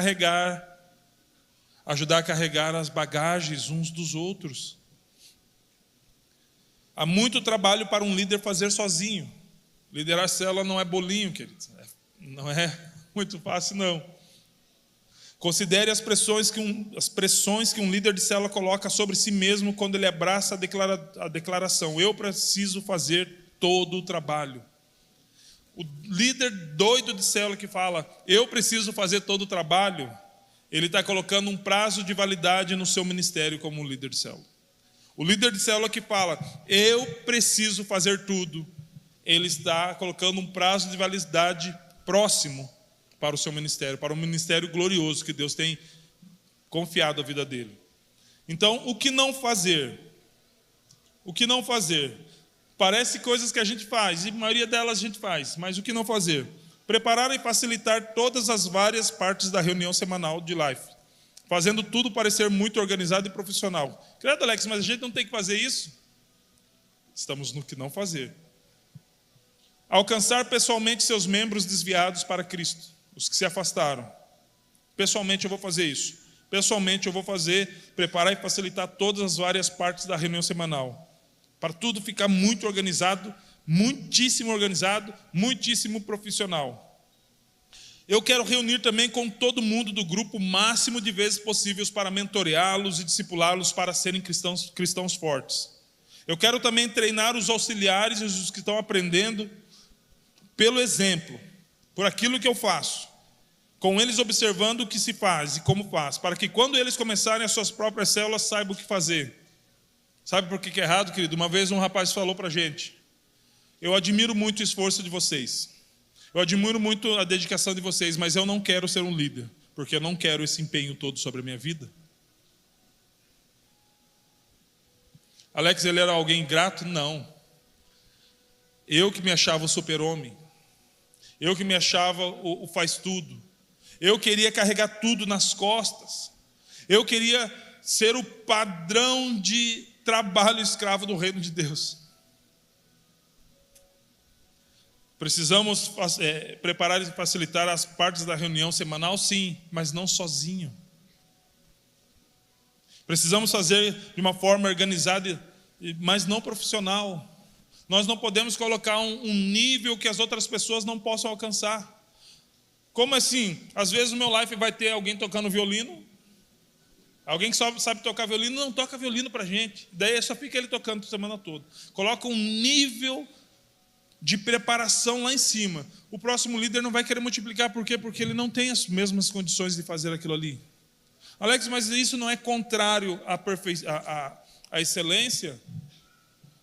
ajudar a carregar as bagagens uns dos outros. Há muito trabalho para um líder fazer sozinho. Liderar célula não é bolinho, queridos. Não é muito fácil, não. Considere as pressões que um líder de célula coloca sobre si mesmo quando ele abraça a declaração: eu preciso fazer todo o trabalho. O líder doido de célula que fala, eu preciso fazer todo o trabalho, ele está colocando um prazo de validade no seu ministério como líder de célula. O líder de célula que fala, eu preciso fazer tudo, ele está colocando um prazo de validade próximo para o seu ministério, para o ministério glorioso que Deus tem confiado a vida dele. Então, o que não fazer? O que não fazer? Parece coisas que a gente faz, e a maioria delas a gente faz, mas o que não fazer? Preparar e facilitar todas as várias partes da reunião semanal de Life, fazendo tudo parecer muito organizado e profissional. Credo, Alex, mas a gente não tem que fazer isso? Estamos no que não fazer. Alcançar pessoalmente seus membros desviados para Cristo, os que se afastaram. Pessoalmente eu vou fazer isso. Pessoalmente eu vou preparar e facilitar todas as várias partes da reunião semanal, para tudo ficar muito organizado, muitíssimo profissional. Eu quero reunir também com todo mundo do grupo o máximo de vezes possíveis para mentoreá-los e discipulá-los para serem cristãos fortes. Eu quero também treinar os auxiliares e os que estão aprendendo pelo exemplo, por aquilo que eu faço, com eles observando o que se faz e como faz, para que quando eles começarem as suas próprias células, saibam o que fazer. Sabe por que é errado, querido? Uma vez um rapaz falou para a gente, eu admiro muito o esforço de vocês, eu admiro muito a dedicação de vocês, mas eu não quero ser um líder, porque eu não quero esse empenho todo sobre a minha vida. Alex, ele era alguém grato? Não. Eu que me achava o super-homem, eu que me achava o faz-tudo, eu queria carregar tudo nas costas, eu queria ser o padrão de trabalho escravo do reino de Deus. Precisamos preparar e facilitar as partes da reunião semanal, sim, mas não sozinho. Precisamos fazer de uma forma organizada, mas não profissional. Nós não podemos colocar um nível que as outras pessoas não possam alcançar. Como assim? Às vezes no meu life vai ter alguém tocando violino, alguém que só sabe tocar violino, não toca violino para a gente. Daí só fica ele tocando a semana toda. Coloca um nível de preparação lá em cima. O próximo líder não vai querer multiplicar, por quê? Porque ele não tem as mesmas condições de fazer aquilo ali. Alex, mas isso não é contrário à excelência?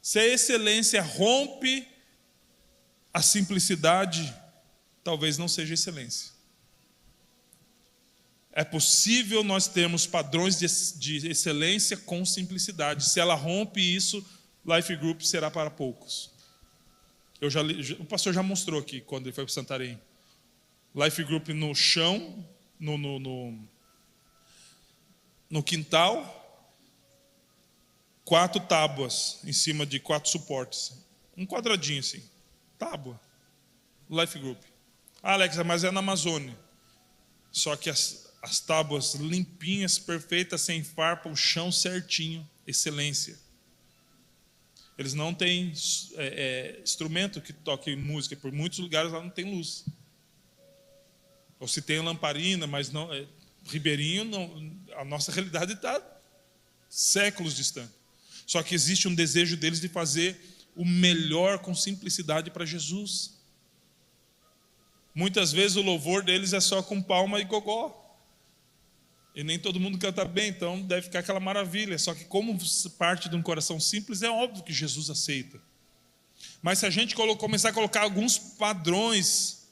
Se a excelência rompe a simplicidade, talvez não seja excelência. É possível nós termos padrões de excelência com simplicidade. Se ela rompe isso, Life Group será para poucos. O pastor já mostrou aqui, quando ele foi para Santarém. Life Group no chão, no quintal, 4 tábuas em cima de 4 suportes. Um quadradinho assim. Tábua. Life Group. Alex, mas é na Amazônia. Só que as tábuas limpinhas, perfeitas, sem farpa, o chão certinho. Excelência. Eles não têm instrumento que toque música. Por muitos lugares lá não tem luz. Ou se tem lamparina, mas não... Ribeirinho, não, a nossa realidade está séculos distante. Só que existe um desejo deles de fazer o melhor com simplicidade para Jesus. Muitas vezes o louvor deles é só com palma e gogó. E nem todo mundo canta bem, então deve ficar aquela maravilha. Só que como parte de um coração simples, é óbvio que Jesus aceita. Mas se a gente começar a colocar alguns padrões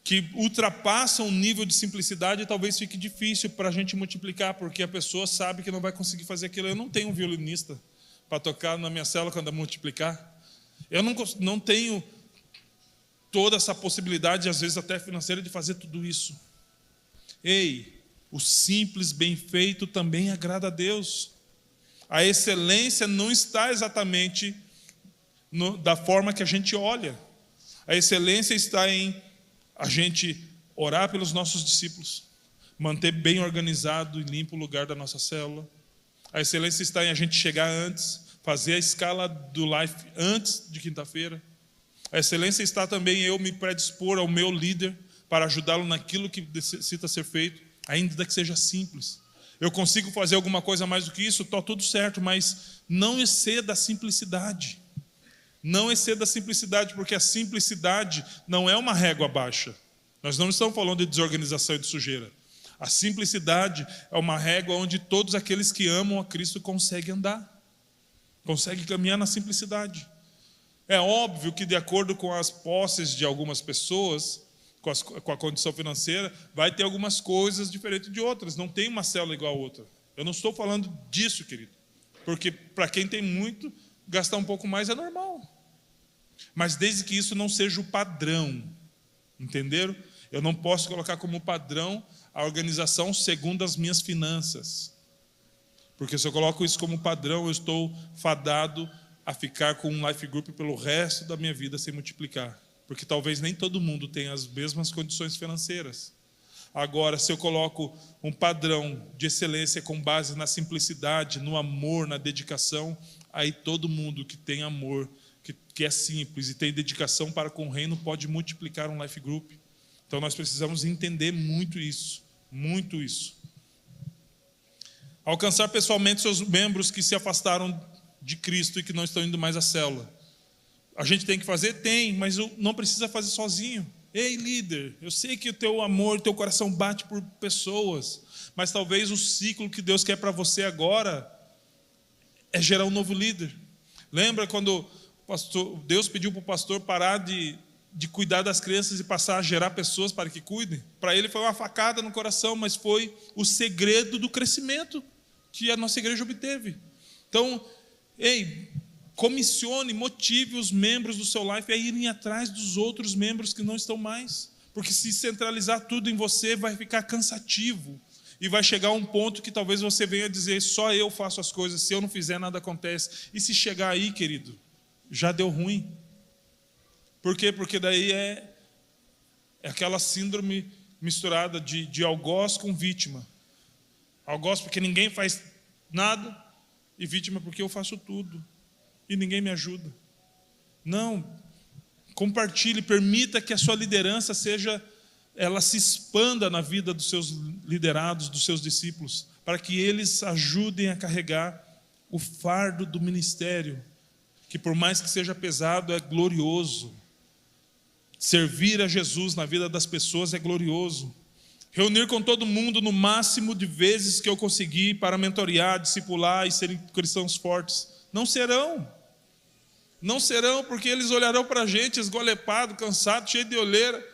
que ultrapassam um nível de simplicidade, talvez fique difícil para a gente multiplicar, porque a pessoa sabe que não vai conseguir fazer aquilo. Eu não tenho um violinista para tocar na minha célula quando eu multiplicar. Eu não tenho toda essa possibilidade, às vezes até financeira, de fazer tudo isso. Ei, o simples bem feito também agrada a Deus. A excelência não está exatamente da forma que a gente olha. A excelência está em a gente orar pelos nossos discípulos, manter bem organizado e limpo o lugar da nossa célula. A excelência está em a gente chegar antes, fazer a escala do Life antes de quinta-feira. A excelência está também em eu me predispor ao meu líder para ajudá-lo naquilo que necessita ser feito, ainda que seja simples. Eu consigo fazer alguma coisa mais do que isso, está tudo certo, mas não exceda a simplicidade. Não exceda a simplicidade, porque a simplicidade não é uma régua baixa. Nós não estamos falando de desorganização e de sujeira. A simplicidade é uma régua onde todos aqueles que amam a Cristo conseguem andar, conseguem caminhar na simplicidade. É óbvio que, de acordo com as posses de algumas pessoas, com a condição financeira, vai ter algumas coisas diferentes de outras. Não tem uma célula igual a outra. Eu não estou falando disso, querido. Porque para quem tem muito, gastar um pouco mais é normal. Mas desde que isso não seja o padrão. Entenderam? Eu não posso colocar como padrão a organização segundo as minhas finanças. Porque se eu coloco isso como padrão, eu estou fadado a ficar com um life group pelo resto da minha vida sem multiplicar. Porque talvez nem todo mundo tenha as mesmas condições financeiras. Agora, se eu coloco um padrão de excelência com base na simplicidade, no amor, na dedicação, aí todo mundo que tem amor, que é simples e tem dedicação para com o reino, pode multiplicar um life group. Então nós precisamos entender muito isso, muito isso. Alcançar pessoalmente seus membros que se afastaram de Cristo e que não estão indo mais à célula. A gente tem que fazer? Tem, mas não precisa fazer sozinho. Ei, líder, eu sei que o teu amor, o teu coração bate por pessoas, mas talvez o ciclo que Deus quer para você agora é gerar um novo líder. Lembra quando Deus pediu para o pastor parar de cuidar das crianças e passar a gerar pessoas para que cuidem? Para ele foi uma facada no coração, mas foi o segredo do crescimento que a nossa igreja obteve. Então, ei, comissione, motive os membros do seu life a irem atrás dos outros membros que não estão mais. Porque se centralizar tudo em você, vai ficar cansativo. E vai chegar um ponto que talvez você venha dizer, só eu faço as coisas, se eu não fizer nada acontece. E se chegar aí, querido, já deu ruim. Por quê? Porque daí é aquela síndrome misturada de algoz com vítima. Algoz porque ninguém faz nada, e vítima porque eu faço tudo e ninguém me ajuda. Não, compartilhe, permita que a sua liderança ela se expanda na vida dos seus liderados, dos seus discípulos, para que eles ajudem a carregar o fardo do ministério, que por mais que seja pesado, é glorioso. Servir a Jesus na vida das pessoas é glorioso. Reunir com todo mundo no máximo de vezes que eu conseguir para mentorear, discipular e serem cristãos fortes. Não serão. Não serão, porque eles olharão para a gente esgolepado, cansado, cheio de olheira,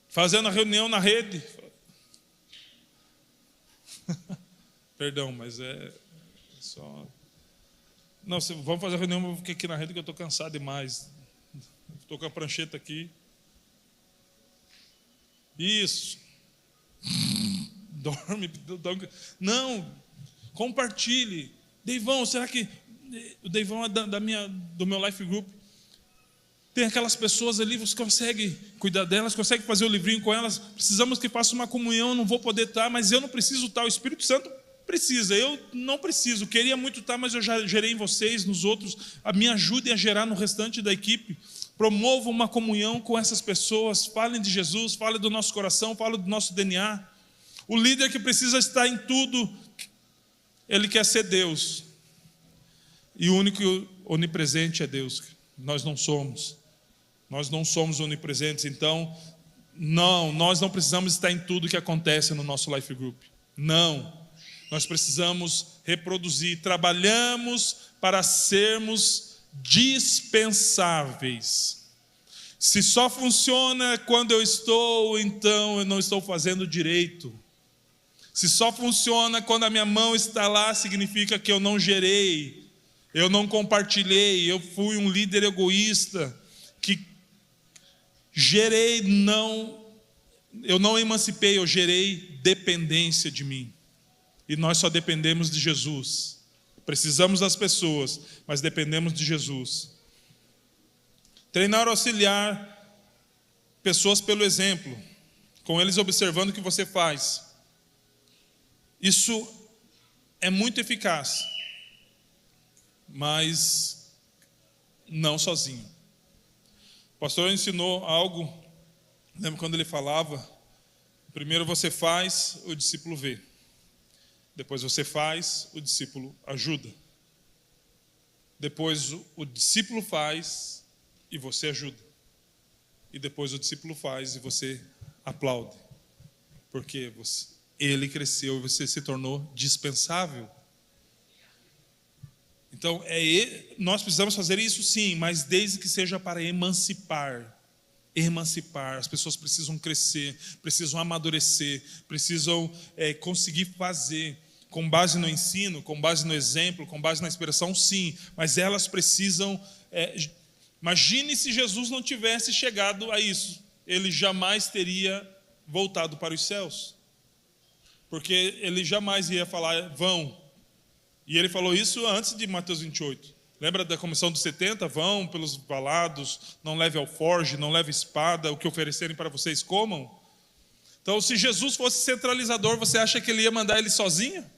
fazendo a reunião na rede. Perdão, mas é só... Não, vamos fazer a reunião, eu vou ficar aqui na rede que eu estou cansado demais. Estou com a prancheta aqui. Isso. Dorme. Não, compartilhe. Deivão, será que o Deivão é do meu life group? Tem aquelas pessoas ali, você consegue cuidar delas, consegue fazer o livrinho com elas? Precisamos que faça uma comunhão, não vou poder estar, mas eu não preciso estar, o Espírito Santo precisa, eu não preciso, queria muito estar, mas eu já gerei em vocês, nos outros, me ajudem a gerar no restante da equipe. Promovam uma comunhão com essas pessoas, falem de Jesus, falem do nosso coração, falem do nosso DNA. O líder que precisa estar em tudo, ele quer ser Deus. E o único onipresente é Deus. Nós não somos. Nós não somos onipresentes, então, nós não precisamos estar em tudo que acontece no nosso life group. Não. Nós precisamos reproduzir. Trabalhamos para sermos dispensáveis. Se só funciona quando eu estou, então eu não estou fazendo direito. Se só funciona quando a minha mão está lá, significa que eu não gerei, eu não compartilhei, eu fui um líder egoísta, que gerei, eu não emancipei, eu gerei dependência de mim. E nós só dependemos de Jesus. Precisamos das pessoas, mas dependemos de Jesus. Treinar auxiliar pessoas pelo exemplo, com eles observando o que você faz. Isso é muito eficaz, mas não sozinho. O pastor ensinou algo, lembra quando ele falava: primeiro você faz, o discípulo vê. Depois você faz, o discípulo ajuda. Depois o discípulo faz e você ajuda. E depois o discípulo faz e você aplaude. Porque ele cresceu e você se tornou dispensável. Então, nós precisamos fazer isso sim, mas desde que seja para emancipar. As pessoas precisam crescer, precisam amadurecer, precisam conseguir fazer, com base no ensino, com base no exemplo, com base na inspiração, sim, mas elas precisam, imagine se Jesus não tivesse chegado a isso, ele jamais teria voltado para os céus, porque ele jamais ia falar, vão, e ele falou isso antes de Mateus 28, lembra da comissão dos 70? Vão pelos valados, não leve alforge, não leve espada, o que oferecerem para vocês comam. Então, se Jesus fosse centralizador, você acha que ele ia mandar ele sozinho?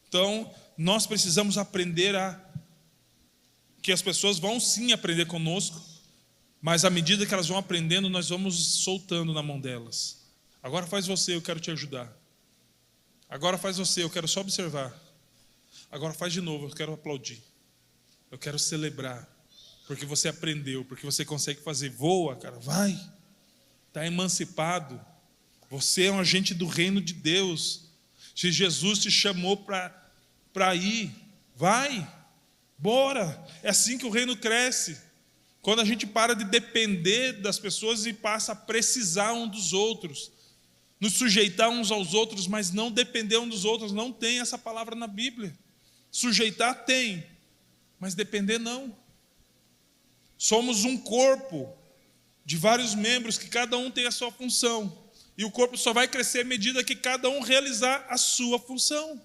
Então, nós precisamos aprender que as pessoas vão sim aprender conosco, mas à medida que elas vão aprendendo, nós vamos soltando na mão delas. Agora faz você, eu quero te ajudar. Agora faz você, eu quero só observar. Agora faz de novo, eu quero aplaudir. Eu quero celebrar. Porque você aprendeu, porque você consegue fazer. Voa, cara, vai. Está emancipado. Você é um agente do reino de Deus. Se Jesus te chamou para ir, vai, bora. É assim que o reino cresce. Quando a gente para de depender das pessoas e passa a precisar um dos outros. Nos sujeitar uns aos outros, mas não depender um dos outros. Não tem essa palavra na Bíblia. Sujeitar tem, mas depender não. Somos um corpo de vários membros que cada um tem a sua função. E o corpo só vai crescer à medida que cada um realizar a sua função.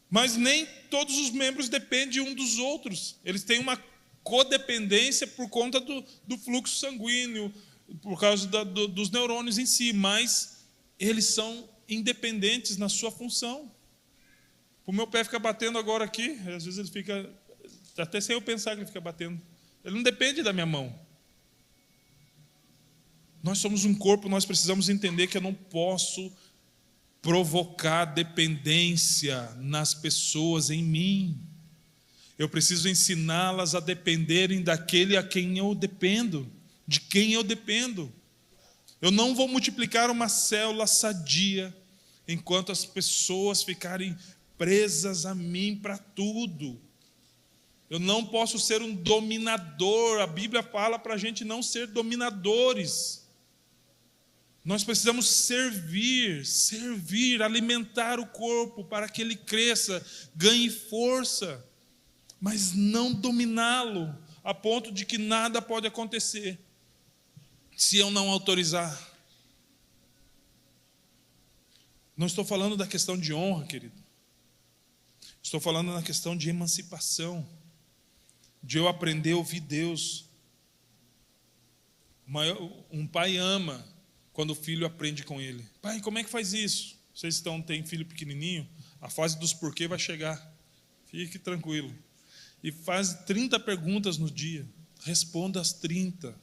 Mas nem todos os membros dependem um dos outros. Eles têm uma codependência por conta do fluxo sanguíneo, por causa dos neurônios em si, mas eles são independentes na sua função. O meu pé fica batendo agora aqui, às vezes ele fica, até sem eu pensar que ele fica batendo. Ele não depende da minha mão. Nós somos um corpo, nós precisamos entender que eu não posso provocar dependência nas pessoas em mim. Eu preciso ensiná-las a dependerem daquele a quem eu dependo, de quem eu dependo. Eu não vou multiplicar uma célula sadia enquanto as pessoas ficarem presas a mim para tudo. Eu não posso ser um dominador. A Bíblia fala para a gente não ser dominadores. Nós precisamos servir, alimentar o corpo para que ele cresça, ganhe força, mas não dominá-lo, a ponto de que nada pode acontecer se eu não autorizar. Não estou falando da questão de honra, querido. Estou falando na questão de emancipação, de eu aprender a ouvir Deus. Um pai ama quando o filho aprende com ele. Pai, como é que faz isso? Vocês têm filho pequenininho? A fase dos porquê vai chegar. Fique tranquilo. E faz 30 perguntas no dia. Responda as 30.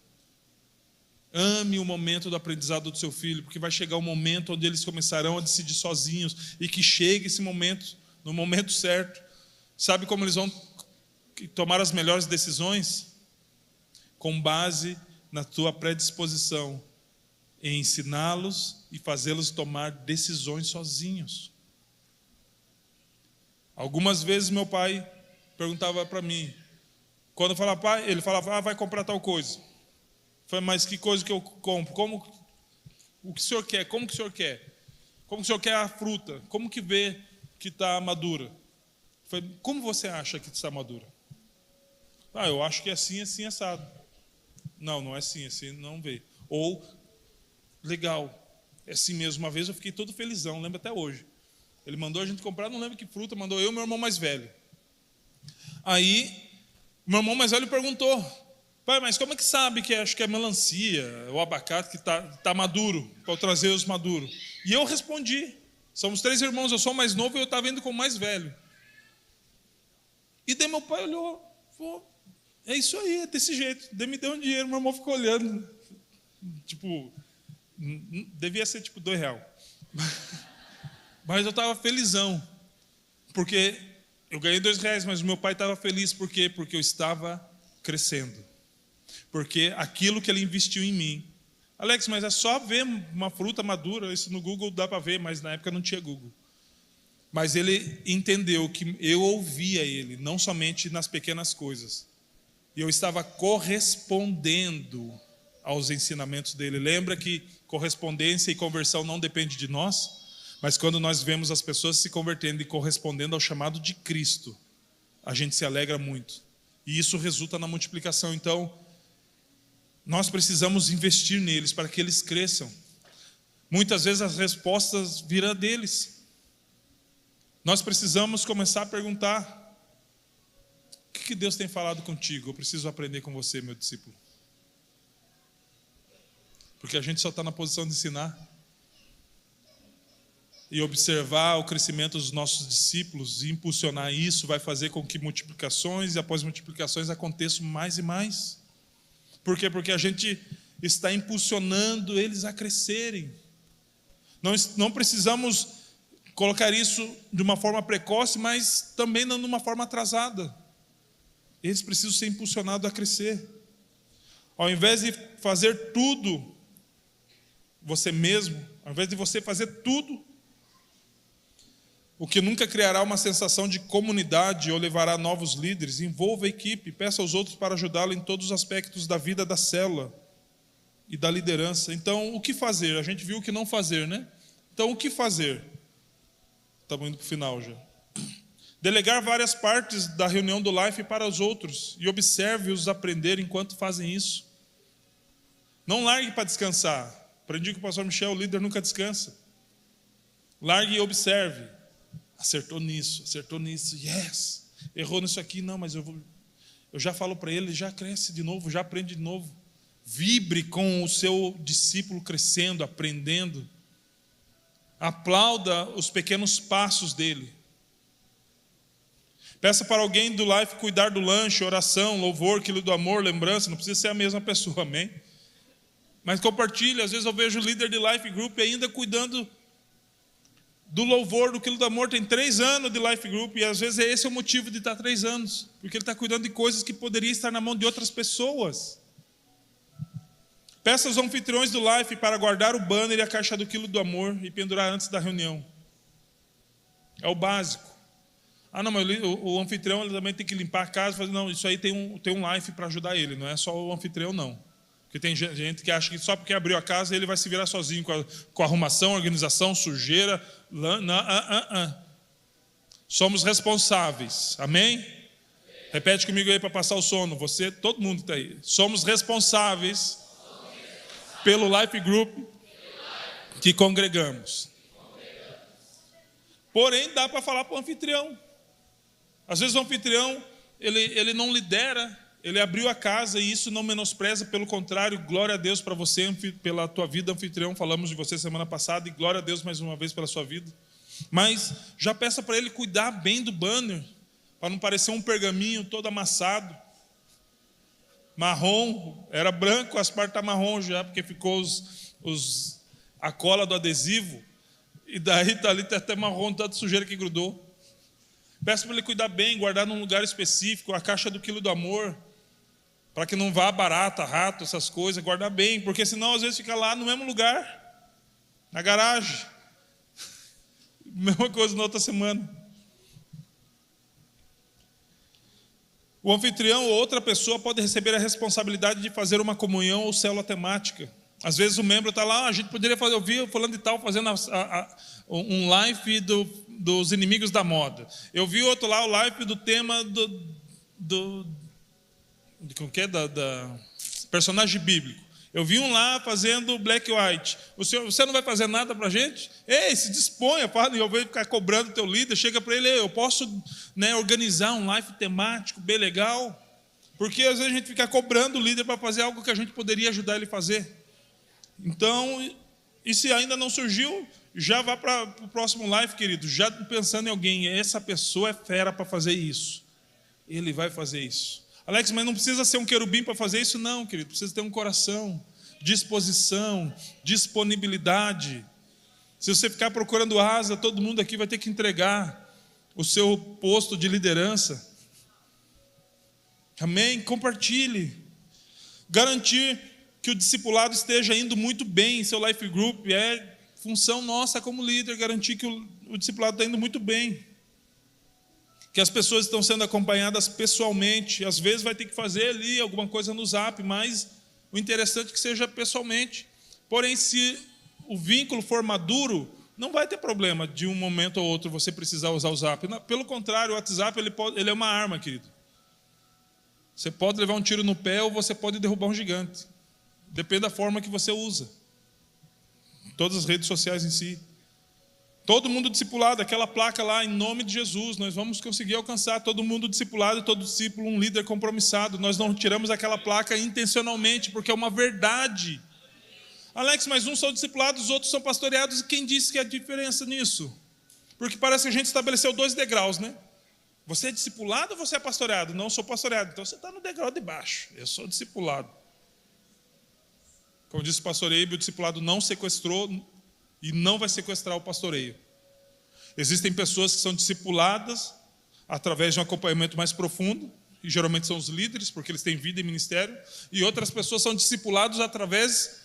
Ame o momento do aprendizado do seu filho, porque vai chegar um momento onde eles começarão a decidir sozinhos, e que chegue esse momento, no momento certo. Sabe como eles vão tomar as melhores decisões? Com base na tua predisposição em ensiná-los e fazê-los tomar decisões sozinhos. Algumas vezes meu pai perguntava para mim: Quando eu falava, pai, ele falava, vai comprar tal coisa. Eu falei, mas que coisa que eu compro? O que o senhor quer? Como que o senhor quer? Como que o senhor quer a fruta? Como que vê que está madura? Eu falei, como você acha que está madura? Eu acho que é assim, assim, assado. Não, não é assim, assim não vê. Ou, legal, é assim mesmo. Uma vez eu fiquei todo felizão, lembro até hoje. Ele mandou a gente comprar, não lembro que fruta, mandou eu e meu irmão mais velho. Aí, meu irmão mais velho perguntou, pai, mas como é que sabe que acho que é melancia, o abacate que está maduro, para eu trazer os maduros? E eu respondi, somos 3 irmãos, eu sou o mais novo e eu estava indo com o mais velho. E daí meu pai olhou, falou, é isso aí, é desse jeito. Daí me deu um dinheiro, meu irmão ficou olhando, tipo, devia ser tipo R$2. Mas eu estava felizão, porque eu ganhei R$2, mas o meu pai estava feliz, por quê? Porque eu estava crescendo. Porque aquilo que ele investiu em mim. Alex, mas é só ver uma fruta madura, isso no Google dá para ver, mas na época não tinha Google. Mas ele entendeu que eu ouvia ele, não somente nas pequenas coisas. E eu estava correspondendo aos ensinamentos dele. Lembra que correspondência e conversão não depende de nós? Mas quando nós vemos as pessoas se convertendo e correspondendo ao chamado de Cristo, a gente se alegra muito. E isso resulta na multiplicação. Então, nós precisamos investir neles para que eles cresçam. Muitas vezes as respostas virão deles. Nós precisamos começar a perguntar, o que Deus tem falado contigo? Eu preciso aprender com você, meu discípulo. Porque a gente só está na posição de ensinar. E observar o crescimento dos nossos discípulos e impulsionar isso vai fazer com que multiplicações e após multiplicações aconteçam mais e mais. Por quê? Porque a gente está impulsionando eles a crescerem. Não precisamos colocar isso de uma forma precoce, mas também não de uma forma atrasada. Eles precisam ser impulsionados a crescer. Ao invés de fazer tudo você mesmo, ao invés de você fazer tudo, o que nunca criará uma sensação de comunidade ou levará novos líderes, envolva a equipe, peça aos outros para ajudá-lo em todos os aspectos da vida da célula e da liderança. Então, o que fazer? A gente viu o que não fazer, né? Então, o que fazer? Estamos indo para o final já. Delegar várias partes da reunião do Life para os outros e observe-os aprender enquanto fazem isso. Não largue para descansar. Aprendi com o pastor Michel, o líder nunca descansa. Largue e observe. Acertou nisso, yes. Errou nisso aqui, não, mas eu já falo para ele, já cresce de novo, já aprende de novo. Vibre com o seu discípulo crescendo, aprendendo. Aplauda os pequenos passos dele. Peça para alguém do Life cuidar do lanche, oração, louvor, quilo do amor, lembrança. Não precisa ser a mesma pessoa, amém? Mas compartilhe. Às vezes eu vejo o líder de Life Group ainda cuidando do louvor, do quilo do amor. Tem 3 anos de Life Group e às vezes esse é o motivo de estar 3 anos. Porque ele está cuidando de coisas que poderiam estar na mão de outras pessoas. Peça aos anfitriões do Life para guardar o banner e a caixa do quilo do amor e pendurar antes da reunião. É o básico. Não, mas o anfitrião ele também tem que limpar a casa. Não, isso aí tem um Life para ajudar ele. Não é só o anfitrião, não. Porque tem gente que acha que só porque abriu a casa ele vai se virar sozinho com a arrumação, organização, sujeira. Somos responsáveis. Amém? Repete comigo aí para passar o sono. Você, todo mundo está aí. Somos responsáveis pelo Life Group que congregamos. Porém, dá para falar para o anfitrião. Às vezes o anfitrião, ele não lidera, ele abriu a casa e isso não menospreza, pelo contrário, glória a Deus para você, pela tua vida, anfitrião. Falamos de você semana passada e glória a Deus mais uma vez pela sua vida. Mas já peça para ele cuidar bem do banner, para não parecer um pergaminho todo amassado. Marrom, era branco, as partes estão marrom já, porque ficou a cola do adesivo. E daí está ali, até marrom, tanta sujeira que grudou. Peço para ele cuidar bem, guardar num lugar específico, a caixa do quilo do amor, para que não vá barata, rato, essas coisas, guardar bem, porque senão às vezes fica lá no mesmo lugar, na garagem. Mesma coisa na outra semana. O anfitrião ou outra pessoa pode receber a responsabilidade de fazer uma comunhão ou célula temática. Às vezes o membro está lá, a gente poderia fazer, eu vi fulano de tal fazendo um live dos inimigos da moda. Eu vi outro lá, o live do tema da personagem bíblico. Eu vi um lá fazendo black and white. Você não vai fazer nada para a gente? Ei, se disponha, fala, e eu vou ficar cobrando teu líder, chega para ele, eu posso, organizar um live temático bem legal? Porque às vezes a gente fica cobrando o líder para fazer algo que a gente poderia ajudar ele a fazer. Então, e se ainda não surgiu, já vá para o próximo live, querido, já pensando em alguém, essa pessoa é fera para fazer isso. Ele vai fazer isso. Alex, mas não precisa ser um querubim para fazer isso? Não, querido, precisa ter um coração, disposição, disponibilidade. Se você ficar procurando asa, todo mundo aqui vai ter que entregar o seu posto de liderança. Amém? Compartilhe. Garantir que o discipulado esteja indo muito bem em seu life group é função nossa como líder, garantir que o discipulado está indo muito bem. Que as pessoas estão sendo acompanhadas pessoalmente. Às vezes vai ter que fazer ali alguma coisa no Zap, mas o interessante é que seja pessoalmente. Porém, se o vínculo for maduro, não vai ter problema de um momento ou outro você precisar usar o Zap. Pelo contrário, o WhatsApp ele é uma arma, querido. Você pode levar um tiro no pé ou você pode derrubar um gigante. Depende da forma que você usa. Todas as redes sociais em si. Todo mundo discipulado, aquela placa lá, em nome de Jesus, nós vamos conseguir alcançar todo mundo discipulado, todo discípulo, um líder compromissado. Nós não tiramos aquela placa intencionalmente, porque é uma verdade. Alex, mas uns são discipulados, os outros são pastoreados, e quem disse que há diferença nisso? Porque parece que a gente estabeleceu 2 degraus, né? Você é discipulado ou você é pastoreado? Não, eu sou pastoreado. Então você está no degrau de baixo, eu sou discipulado. Como disse o pastor Eibe, o discipulado não sequestrou e não vai sequestrar o pastoreio. Existem pessoas que são discipuladas através de um acompanhamento mais profundo, e geralmente são os líderes, porque eles têm vida e ministério, e outras pessoas são discipulados através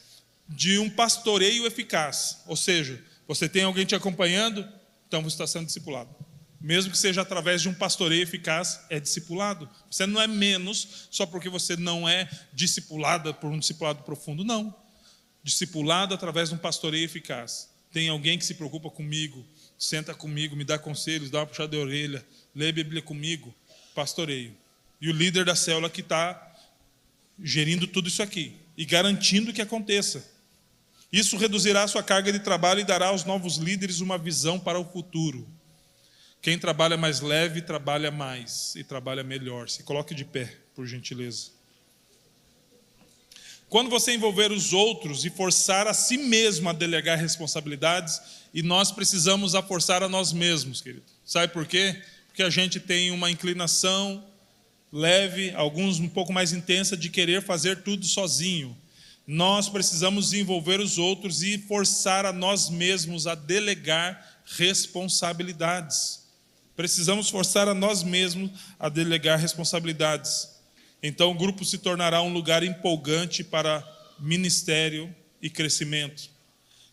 de um pastoreio eficaz. Ou seja, você tem alguém te acompanhando, então você está sendo discipulado. Mesmo que seja através de um pastoreio eficaz, é discipulado. Você não é menos só porque você não é discipulada por um discipulado profundo, não. Discipulado através de um pastoreio eficaz. Tem alguém que se preocupa comigo, senta comigo, me dá conselhos, dá uma puxada de orelha, lê a Bíblia comigo, pastoreio. E o líder da célula que está gerindo tudo isso aqui e garantindo que aconteça. Isso reduzirá a sua carga de trabalho e dará aos novos líderes uma visão para o futuro. Quem trabalha mais leve, trabalha mais e trabalha melhor. Se coloque de pé, por gentileza. Quando você envolver os outros e forçar a si mesmo a delegar responsabilidades, e nós precisamos a forçar a nós mesmos, querido. Sabe por quê? Porque a gente tem uma inclinação leve, alguns um pouco mais intensa, de querer fazer tudo sozinho. Nós precisamos envolver os outros e forçar a nós mesmos a delegar responsabilidades. Precisamos forçar a nós mesmos a delegar responsabilidades. Então o grupo se tornará um lugar empolgante para ministério e crescimento.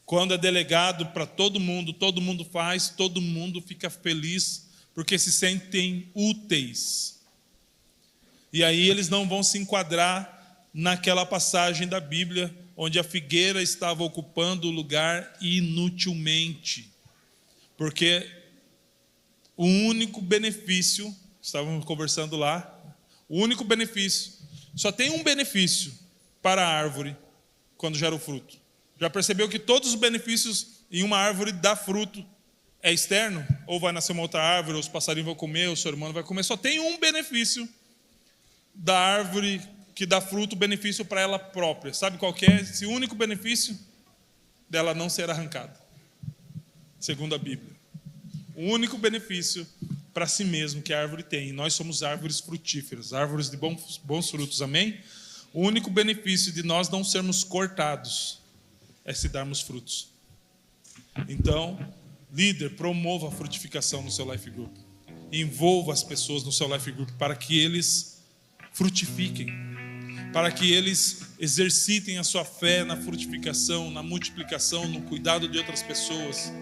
Quando é delegado para todo mundo faz, todo mundo fica feliz, porque se sentem úteis. E aí eles não vão se enquadrar naquela passagem da Bíblia, onde a figueira estava ocupando o lugar inutilmente. Porque o único benefício, estávamos conversando lá, o único benefício, só tem um benefício para a árvore quando gera o fruto. Já percebeu que todos os benefícios em uma árvore dá fruto é externo? Ou vai nascer uma outra árvore, ou os passarinhos vão comer, ou o seu irmão vai comer. Só tem um benefício da árvore que dá fruto, benefício para ela própria. Sabe qual que é esse único benefício? Dela não ser arrancada, segundo a Bíblia. O único benefício para si mesmo que a árvore tem. E nós somos árvores frutíferas, árvores de bons frutos, amém? O único benefício de nós não sermos cortados é se darmos frutos. Então, líder, promova a frutificação no seu life group. Envolva as pessoas no seu life group para que eles frutifiquem, para que eles exercitem a sua fé na frutificação, na multiplicação, no cuidado de outras pessoas.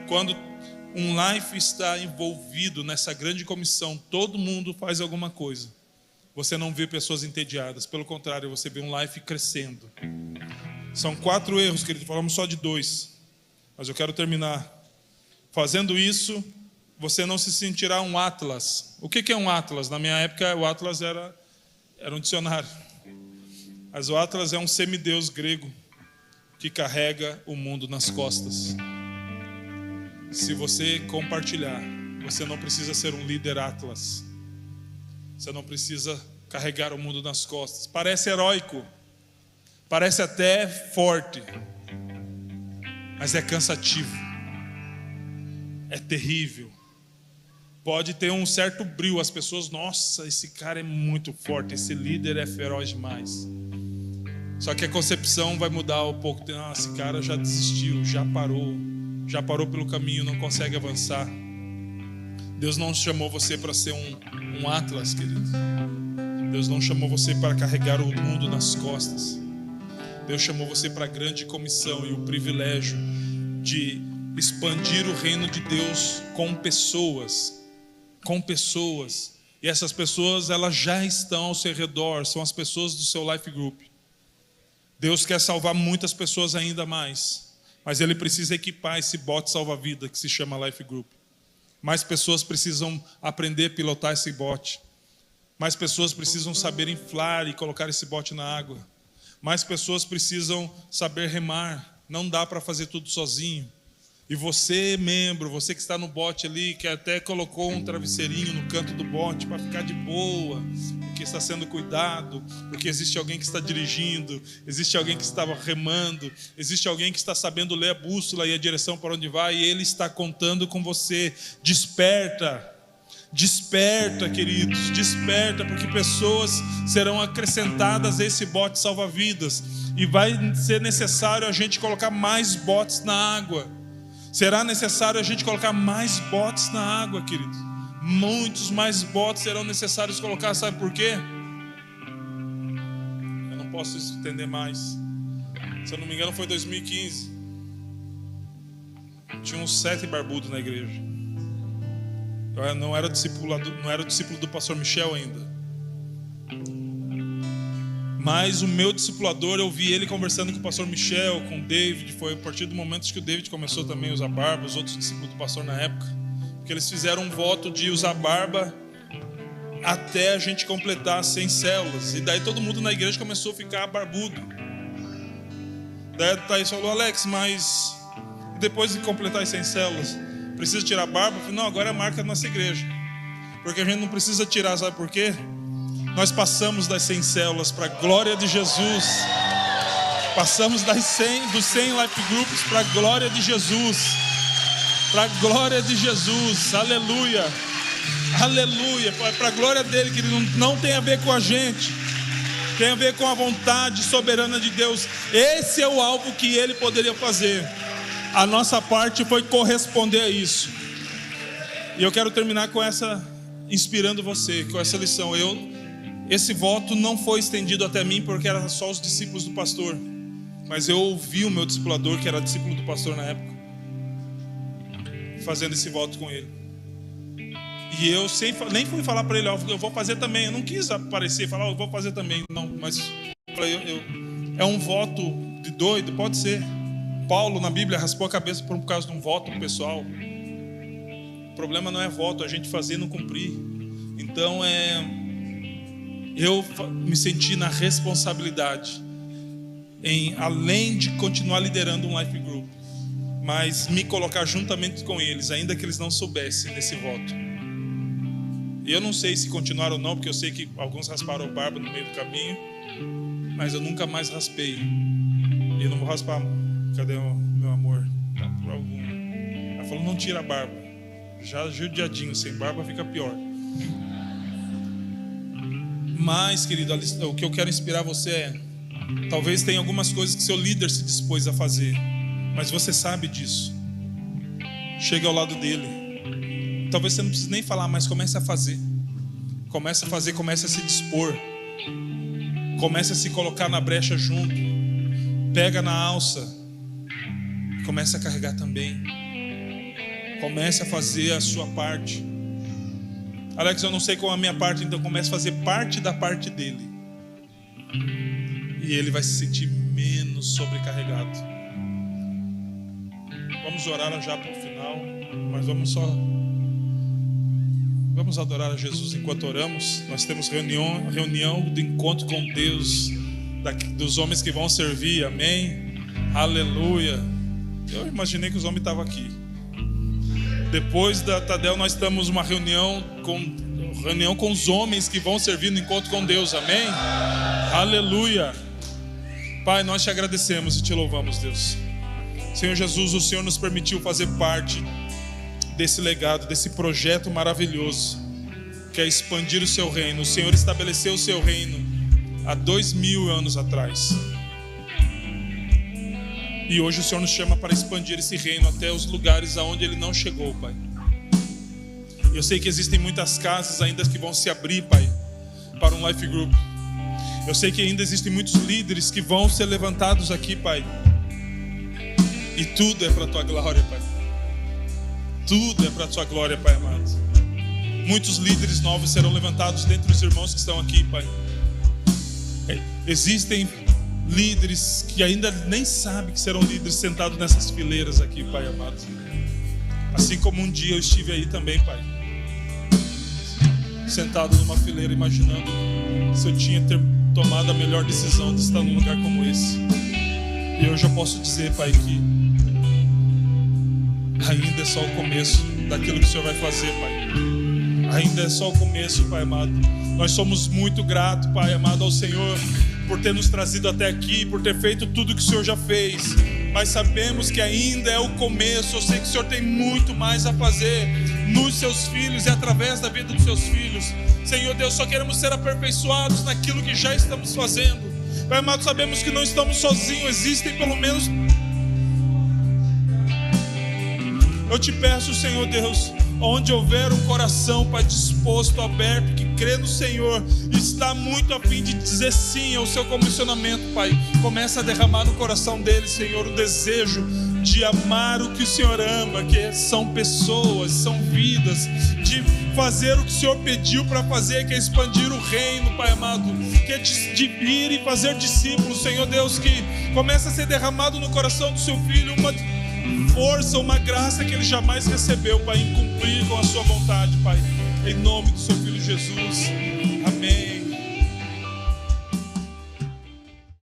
Quando um life está envolvido nessa grande comissão, todo mundo faz alguma coisa, você não vê pessoas entediadas. Pelo contrário, você vê um life crescendo. São 4 erros, querido. Falamos só de 2, mas eu quero terminar. Fazendo isso, você não se sentirá um atlas. O que é um atlas? Na minha época, o atlas era um dicionário. Mas o atlas é um semideus grego que carrega o mundo nas costas. Se você compartilhar, você não precisa ser um líder atlas. Você não precisa carregar o mundo nas costas. Parece heróico, parece até forte, mas é cansativo, é terrível. Pode ter um certo brilho, as pessoas, nossa, esse cara é muito forte, esse líder é feroz demais. Só que a concepção vai mudar um pouco. Esse cara já desistiu, já parou pelo caminho, não consegue avançar. Deus não chamou você para ser um atlas, querido. Deus não chamou você para carregar o mundo nas costas. Deus chamou você para a grande comissão e o privilégio de expandir o reino de Deus com pessoas. E essas pessoas, elas já estão ao seu redor, são as pessoas do seu life group. Deus quer salvar muitas pessoas ainda mais, mas Ele precisa equipar esse bote salva-vida que se chama life group. Mais pessoas precisam aprender a pilotar esse bote. Mais pessoas precisam saber inflar e colocar esse bote na água. Mais pessoas precisam saber remar. Não dá para fazer tudo sozinho. E você, membro, você que está no bote ali, que até colocou um travesseirinho no canto do bote para ficar de boa, porque está sendo cuidado, porque existe alguém que está dirigindo, existe alguém que está remando, existe alguém que está sabendo ler a bússola e a direção para onde vai, e ele está contando com você. Desperta, queridos, desperta, porque pessoas serão acrescentadas a esse bote salva-vidas, e vai ser necessário a gente colocar mais botes na água. Será necessário a gente colocar mais botes na água, queridos. Muitos mais botes serão necessários colocar, sabe por quê? Eu não posso estender mais. Se eu não me engano, foi 2015. Tinha uns 7 barbudos na igreja. Eu não era discípulo do pastor Michel ainda. Mas o meu discipulador, eu vi ele conversando com o pastor Michel, com o David. Foi a partir do momento que o David começou também a usar barba, os outros discípulos do pastor na época, porque eles fizeram um voto de usar barba até a gente completar 100 células. E daí todo mundo na igreja começou a ficar barbudo. Daí a Thaís falou: Alex, mas depois de completar as 100 células, precisa tirar a barba? Eu falei: não, agora é a marca da nossa igreja. Porque a gente não precisa tirar, sabe por quê? Nós passamos das 100 células para a glória de Jesus. Passamos dos 100 life groups para a glória de Jesus. Para a glória de Jesus. Aleluia. Aleluia. Para a glória dele, que não tem a ver com a gente. Tem a ver com a vontade soberana de Deus. Esse é o alvo que ele poderia fazer. A nossa parte foi corresponder a isso. E eu quero terminar com essa, inspirando você, com essa lição. Esse voto não foi estendido até mim porque era só os discípulos do pastor, mas eu ouvi o meu discipulador, que era discípulo do pastor na época, fazendo esse voto com ele. E eu nem fui falar para ele: eu vou fazer também. Eu não quis aparecer e falar: eu vou fazer também. Não, mas é um voto de doido, pode ser. Paulo na Bíblia raspou a cabeça por causa de um voto pessoal. O problema não é voto, a gente fazer e não cumprir. Então eu me senti na responsabilidade em, além de continuar liderando um life group, mas me colocar juntamente com eles, ainda que eles não soubessem desse voto. E eu não sei se continuaram ou não, porque eu sei que alguns rasparam o barba no meio do caminho, mas eu nunca mais raspei. E eu não vou raspar. Cadê o meu amor? Ela falou: não tira a barba. Já judiadinho, sem barba fica pior. Mas, querido, o que eu quero inspirar você é: talvez tenha algumas coisas que seu líder se dispôs a fazer, mas você sabe disso. Chega ao lado dele. Talvez você não precise nem falar, mas comece a fazer. Comece a fazer, comece a se dispor. Comece a se colocar na brecha junto. Pega na alça. Comece a carregar também. Comece a fazer a sua parte. Alex, eu não sei qual é a minha parte, então comece a fazer parte da parte dele. E ele vai se sentir menos sobrecarregado. Vamos orar já para o final, mas vamos adorar a Jesus enquanto oramos. Nós temos reunião do encontro com Deus, dos homens que vão servir, amém? Aleluia. Eu imaginei que os homens estavam aqui. Depois da Tadel nós temos uma reunião com os homens que vão servir no encontro com Deus, amém? Aleluia. Pai, nós te agradecemos e te louvamos, Deus. Senhor Jesus, o Senhor nos permitiu fazer parte desse legado, desse projeto maravilhoso, que é expandir o seu reino. O Senhor estabeleceu o seu reino há 2000 anos atrás. E hoje o Senhor nos chama para expandir esse reino até os lugares aonde ele não chegou, Pai. Eu sei que existem muitas casas ainda que vão se abrir, Pai, para um life group. Eu sei que ainda existem muitos líderes que vão ser levantados aqui, Pai. E tudo é para a Tua glória, Pai. Tudo é para a Tua glória, Pai amado. Muitos líderes novos serão levantados dentre os irmãos que estão aqui, Pai. Existem líderes que ainda nem sabem que serão líderes sentados nessas fileiras aqui, Pai amado. Assim como um dia eu estive aí também, Pai, sentado numa fileira imaginando se eu tinha tomado a melhor decisão de estar num lugar como esse. E hoje eu posso dizer, Pai, que ainda é só o começo daquilo que o Senhor vai fazer, Pai. Ainda é só o começo, Pai amado. Nós somos muito gratos, Pai amado, ao Senhor por ter nos trazido até aqui, por ter feito tudo que o Senhor já fez. Mas sabemos que ainda é o começo. Eu sei que o Senhor tem muito mais a fazer nos seus filhos e através da vida dos seus filhos. Senhor Deus, só queremos ser aperfeiçoados naquilo que já estamos fazendo. Pai amado, sabemos que não estamos sozinhos. Existem pelo menos... Eu te peço, Senhor Deus, onde houver um coração, Pai, disposto, aberto, que crê no Senhor, está muito a fim de dizer sim ao seu comissionamento, Pai. Começa a derramar no coração dele, Senhor, o desejo de amar o que o Senhor ama, que são pessoas, são vidas, de fazer o que o Senhor pediu para fazer, que é expandir o reino, Pai amado, que é de vir e fazer discípulos, Senhor Deus, que começa a ser derramado no coração do seu filho uma força, uma graça que ele jamais recebeu, Pai, em cumprir com a sua vontade, Pai, em nome do seu Filho Jesus.